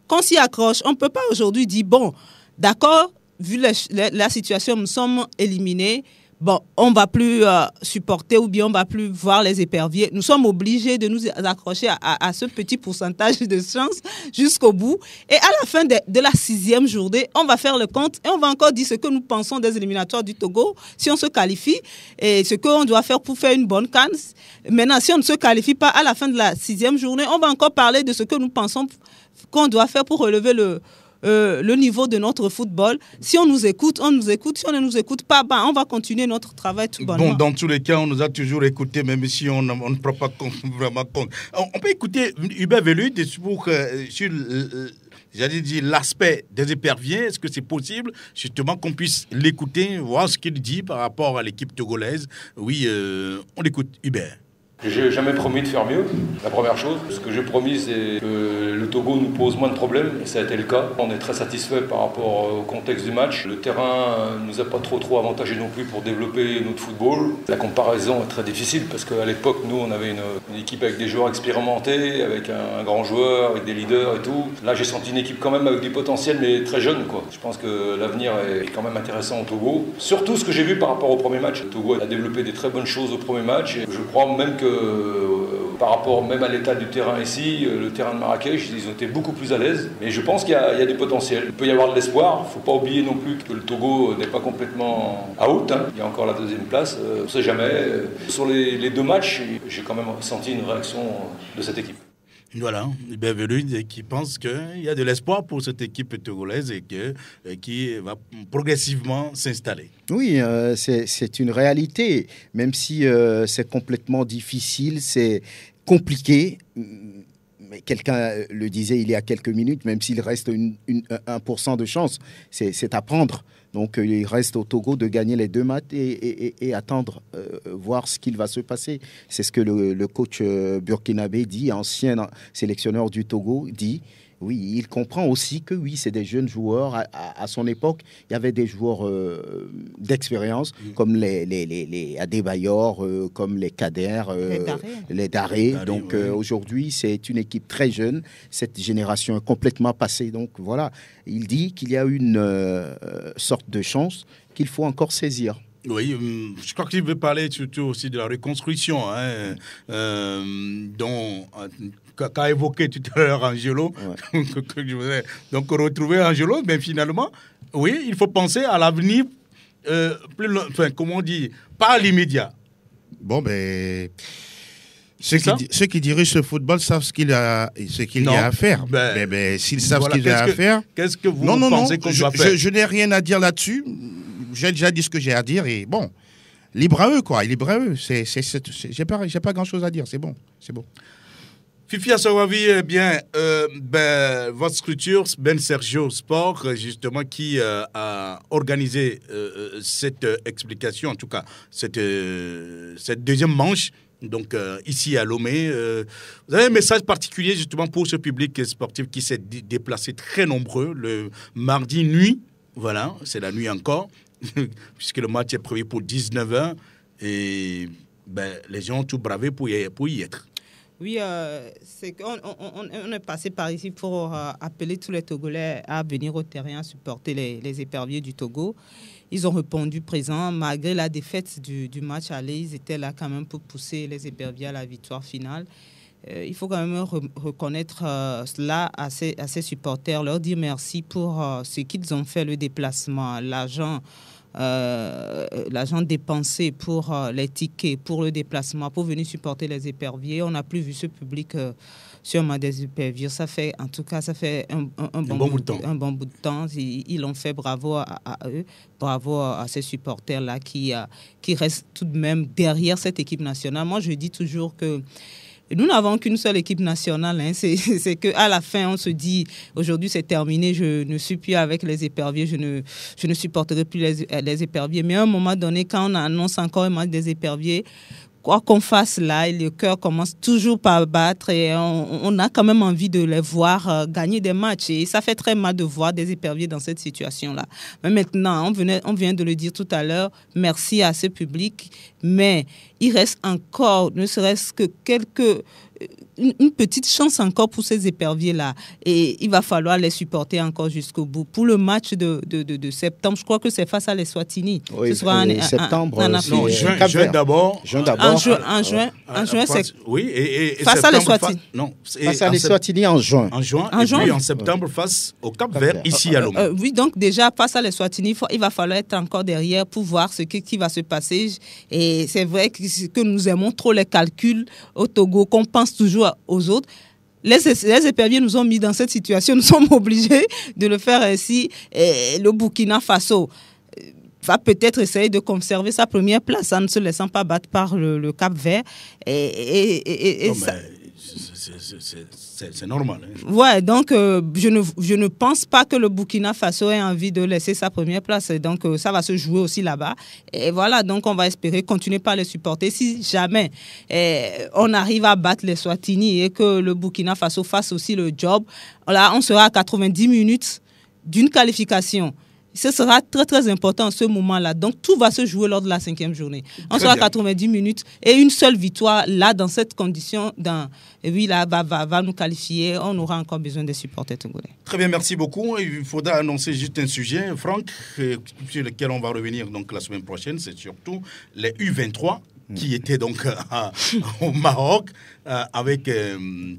qu'on s'y accroche, on ne peut pas aujourd'hui dire, bon, d'accord, vu la situation, nous sommes éliminés, bon, on ne va plus supporter ou bien on ne va plus voir les éperviers. Nous sommes obligés de nous accrocher à ce petit pourcentage de chance jusqu'au bout. Et à la fin de la 6e journée, on va faire le compte et on va encore dire ce que nous pensons des éliminatoires du Togo, si on se qualifie, et ce qu'on doit faire pour faire une bonne CAN. Maintenant, si on ne se qualifie pas à la fin de la 6e journée, on va encore parler de ce que nous pensons qu'on doit faire pour relever le niveau de notre football. Si on nous écoute, on nous écoute. Si on ne nous écoute pas, on va continuer notre travail tout bonnement. Bon, dans tous les cas, on nous a toujours écoutés, même si on ne prend pas vraiment compte. On peut écouter Hubert Velud sur j'allais dire l'aspect des éperviers. Est-ce que c'est possible, justement, qu'on puisse l'écouter, voir ce qu'il dit par rapport à l'équipe togolaise? Oui, on l'écoute, Hubert. J'ai jamais promis de faire mieux, la première chose. Ce que j'ai promis, c'est que le Togo nous pose moins de problèmes, et ça a été le cas. On est très satisfait par rapport au contexte du match. Le terrain ne nous a pas trop avantagé non plus pour développer notre football. La comparaison est très difficile, parce qu'à l'époque, nous, on avait une équipe avec des joueurs expérimentés, avec un grand joueur, avec des leaders et tout. Là, j'ai senti une équipe quand même avec du potentiel, mais très jeune, quoi. Je pense que l'avenir est quand même intéressant au Togo. Surtout ce que j'ai vu par rapport au premier match. Le Togo a développé des très bonnes choses au premier match, et je crois même que par rapport même à l'état du terrain ici, le terrain de Marrakech, ils ont été beaucoup plus à l'aise. Mais je pense qu'il y a du potentiel. Il peut y avoir de l'espoir. Il ne faut pas oublier non plus que le Togo n'est pas complètement out. Il y a encore la 2e place. On ne sait jamais. Sur les 2 matchs, j'ai quand même senti une réaction de cette équipe. Voilà, bienvenue, qui pense qu'il y a de l'espoir pour cette équipe togolaise et qui va progressivement s'installer. Oui, c'est une réalité, même si c'est complètement difficile, c'est compliqué. mais quelqu'un le disait il y a quelques minutes, même s'il reste 1% de chance, c'est à prendre. Donc il reste au Togo de gagner les 2 matchs et attendre, voir ce qu'il va se passer. C'est ce que le coach burkinabé dit, ancien sélectionneur du Togo, dit. Oui, il comprend aussi que oui, c'est des jeunes joueurs. À son époque, il y avait des joueurs d'expérience comme les Adebayor, comme les Kader, les Daré. Donc aujourd'hui, c'est une équipe très jeune. Cette génération est complètement passée. Donc voilà, il dit qu'il y a une sorte de chance qu'il faut encore saisir. Oui, je crois qu'il veut parler surtout aussi de la reconstruction, dont qu'a évoqué tout à l'heure Angelo. Ouais. Donc retrouver Angelo, mais finalement, oui, il faut penser à l'avenir, comment on dit, pas à l'immédiat. Bon, ben... Ceux qui dirigent ce football savent ce qu'il y a à faire. Mais s'ils savent ce qu'il y a à faire... Qu'est-ce que vous pensez qu'on doit faire ? Je n'ai rien à dire là-dessus. J'ai déjà dit ce que j'ai à dire et bon, libre à eux, quoi. Libre à eux. J'ai pas grand-chose à dire. C'est bon. Fifi Assawavi, bien, votre structure, Ben Sergio Sport, justement, qui a organisé cette explication, en tout cas, cette deuxième manche. Donc, ici à Lomé, vous avez un message particulier justement pour ce public sportif qui s'est déplacé très nombreux le mardi nuit. Voilà, c'est la nuit encore, puisque le match est prévu pour 19h. Et les gens ont tout bravé pour y être. Oui, c'est qu'on est passé par ici pour appeler tous les Togolais à venir au terrain supporter les éperviers du Togo. Ils ont répondu présent. Malgré la défaite du match aller, ils étaient là quand même pour pousser les éperviers à la victoire finale. Il faut quand même reconnaître cela à ces supporters, leur dire merci pour ce qu'ils ont fait, le déplacement, l'argent dépensé pour les tickets, pour le déplacement, pour venir supporter les éperviers. On n'a plus vu ce public sur des éperviers. Ça fait un bon bout de temps. Ils l'ont fait. Bravo à eux. Bravo à ces supporters-là qui restent tout de même derrière cette équipe nationale. Moi, je dis toujours que nous n'avons qu'une seule équipe nationale. C'est qu'à la fin, on se dit, aujourd'hui, c'est terminé, je ne suis plus avec les éperviers, je ne supporterai plus les éperviers. Mais à un moment donné, quand on annonce encore un match des éperviers, quoi qu'on fasse là, le cœur commence toujours par battre et on a quand même envie de les voir gagner des matchs. Et ça fait très mal de voir des éperviers dans cette situation-là. Mais maintenant, on vient de le dire tout à l'heure, merci à ce public, mais il reste encore, ne serait-ce que une petite chance encore pour ces éperviers-là. Et il va falloir les supporter encore jusqu'au bout. Pour le match de septembre, je crois que c'est face à l'Eswatini. Oui, ce sera septembre. Juin d'abord. En juin, c'est... Oui, et face à l'Eswatini. Face à l'Eswatini en juin. Puis en septembre, face au Cap-Vert, ici à Lomé. Oui, donc déjà, face à l'Eswatini, il va falloir être encore derrière pour voir ce qui va se passer. Et c'est vrai que nous aimons trop les calculs au Togo, qu'on pense toujours aux autres. Les éperviers nous ont mis dans cette situation, nous sommes obligés de le faire ainsi. Et le Burkina Faso va peut-être essayer de conserver sa première place en ne se laissant pas battre par le Cap-Vert. C'est normal. Ouais, donc je ne pense pas que le Burkina Faso ait envie de laisser sa première place. Donc ça va se jouer aussi là-bas. Et voilà, donc on va espérer continuer par les supporter. Si jamais on arrive à battre les Swatini et que le Burkina Faso fasse aussi le job, là on sera à 90 minutes d'une qualification. Ce sera très, très important en ce moment-là. Donc, tout va se jouer lors de la 5e journée. On sera à 90 minutes et une seule victoire, là, dans cette condition, va nous qualifier. On aura encore besoin des supporters togolais. Très bien, merci beaucoup. Il faudra annoncer juste un sujet, Franck, sur lequel on va revenir donc, la semaine prochaine. C'est surtout les U23 qui étaient donc au Maroc avec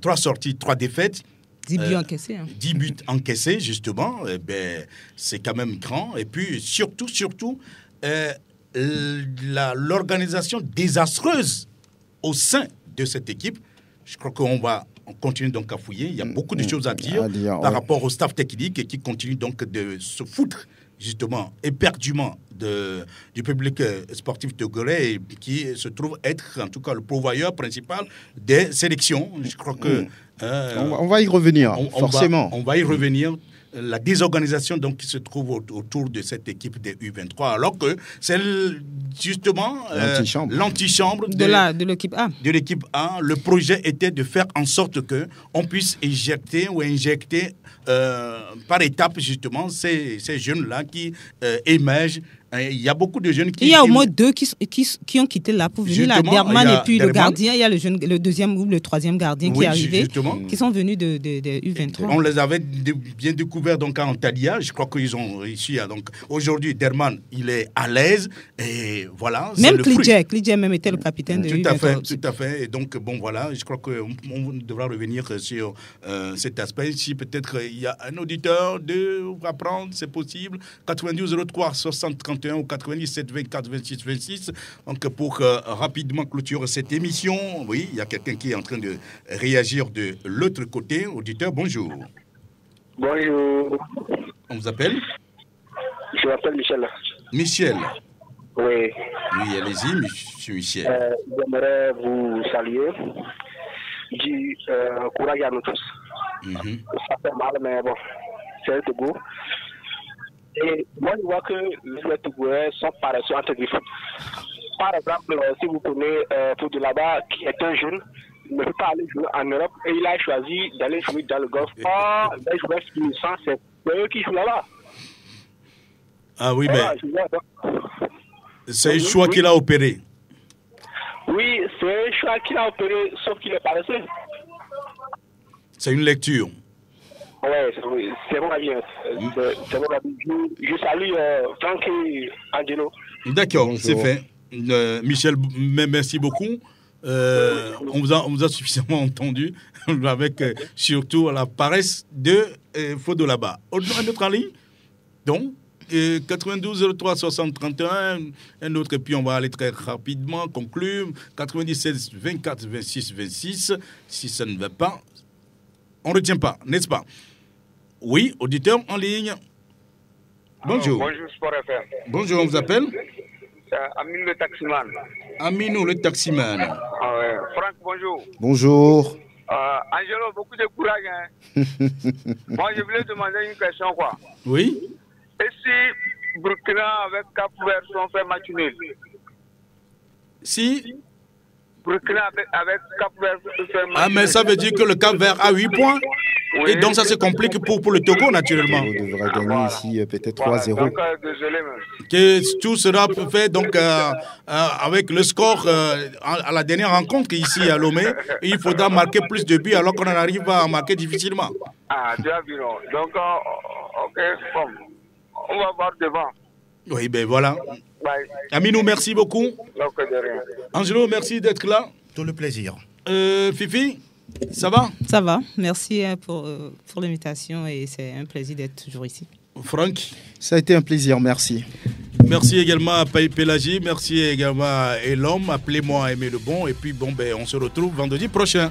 3 sorties, 3 défaites. 10 buts encaissés. 10 buts encaissés, justement. C'est quand même grand. Et puis, surtout, l'organisation désastreuse au sein de cette équipe. Je crois qu'on continue donc à fouiller. Il y a beaucoup de choses à dire par rapport au staff technique qui continue donc de se foutre justement, éperdument du public sportif togolais qui se trouve être, en tout cas, le pourvoyeur principal des sélections. Je crois que... on va y revenir, forcément. On va y revenir. La désorganisation donc, qui se trouve autour de cette équipe des U23, alors que c'est justement l'antichambre de l'équipe A. De l'équipe A. Le projet était de faire en sorte qu'on puisse injecter par étapes justement ces jeunes-là qui émergent. Il y a beaucoup de jeunes qui... Il y a au moins 2 qui ont quitté là pour venir, la Derman et puis le gardien. Il y a le deuxième ou le troisième gardien qui est arrivé, qui sont venus de U23. On les avait bien découverts donc à Antalya. Je crois qu'ils ont réussi à... Donc, aujourd'hui, Derman, il est à l'aise et voilà. Même Klidje même était le capitaine de U23. Tout à fait. Et donc, bon, voilà, je crois qu'on devra revenir sur cet aspect. Si peut-être il y a un auditeur à prendre, c'est possible. 92 03 60 31 ou 97 24 26 26. Donc pour rapidement clôturer cette émission, oui, il y a quelqu'un qui est en train de réagir de l'autre côté. Auditeur, bonjour. Bonjour. On vous appelle? Je m'appelle Michel. Michel. Oui. Oui, allez-y, monsieur Michel. J'aimerais vous saluer. Du courage à nous tous. Ça fait mal, mais bon, c'est le Togo. Et moi, je vois que les Togolais sont paresseux entre griffes. Par exemple, si vous prenez Feu de là-bas, qui est un jeune, il ne peut pas aller jouer en Europe et il a choisi d'aller jouer dans le Golfe. Or, les joueurs finissants, c'est eux qui jouent là-bas. Ah oui, mais c'est un choix qu'il a opéré. Oui, c'est un choix qu'il a opéré, sauf qu'il est paresseux. C'est une lecture. Oui, c'est mon avis. C'est mon avis. Je salue Franck et Angelo. D'accord, c'est fait. Michel, merci beaucoup. On vous a suffisamment entendu avec surtout la paresse de Fodo là-bas. Un autre en ligne, donc 92 03 60 31, un autre, et puis on va aller très rapidement conclure. 97 24 26 26. Si ça ne va pas, on ne retient pas, n'est-ce pas? Oui, auditeur en ligne. Bonjour. Bonjour, Sport FM. Bonjour, on vous appelle? Aminou le taximan. Aminou le taximan. Ah ouais. Franck, bonjour. Bonjour. Angelo, beaucoup de courage. Hein. Moi, je voulais demander une question, quoi. Oui. Et si Burkina avec Cap-Vert sont fait match nul? Si Burkina avec Cap-Vert fait match nul. Ah, mais ça veut dire que le Cap-Vert a 8 points. Oui. Et donc ça se complique pour le Togo, naturellement. On devrait gagner ici peut-être 3-0. Donc, désolé, même. Que tout sera fait donc avec le score à la dernière rencontre ici à Lomé. Il faudra marquer plus de buts alors qu'on en arrive à marquer difficilement. Ah, tu as vu, non. Donc, ok, bon. On va voir devant. Oui, ben voilà. Bye. Aminou, merci beaucoup. Donc, de rien. Angelo, merci d'être là. Tout le plaisir. Fifi, ça va? Ça va. Merci pour l'invitation et c'est un plaisir d'être toujours ici. Franck? Ça a été un plaisir, merci. Merci également à Pélagie, merci également à Elom, appelez-moi Aimé Le Bon et puis bon, ben, on se retrouve vendredi prochain.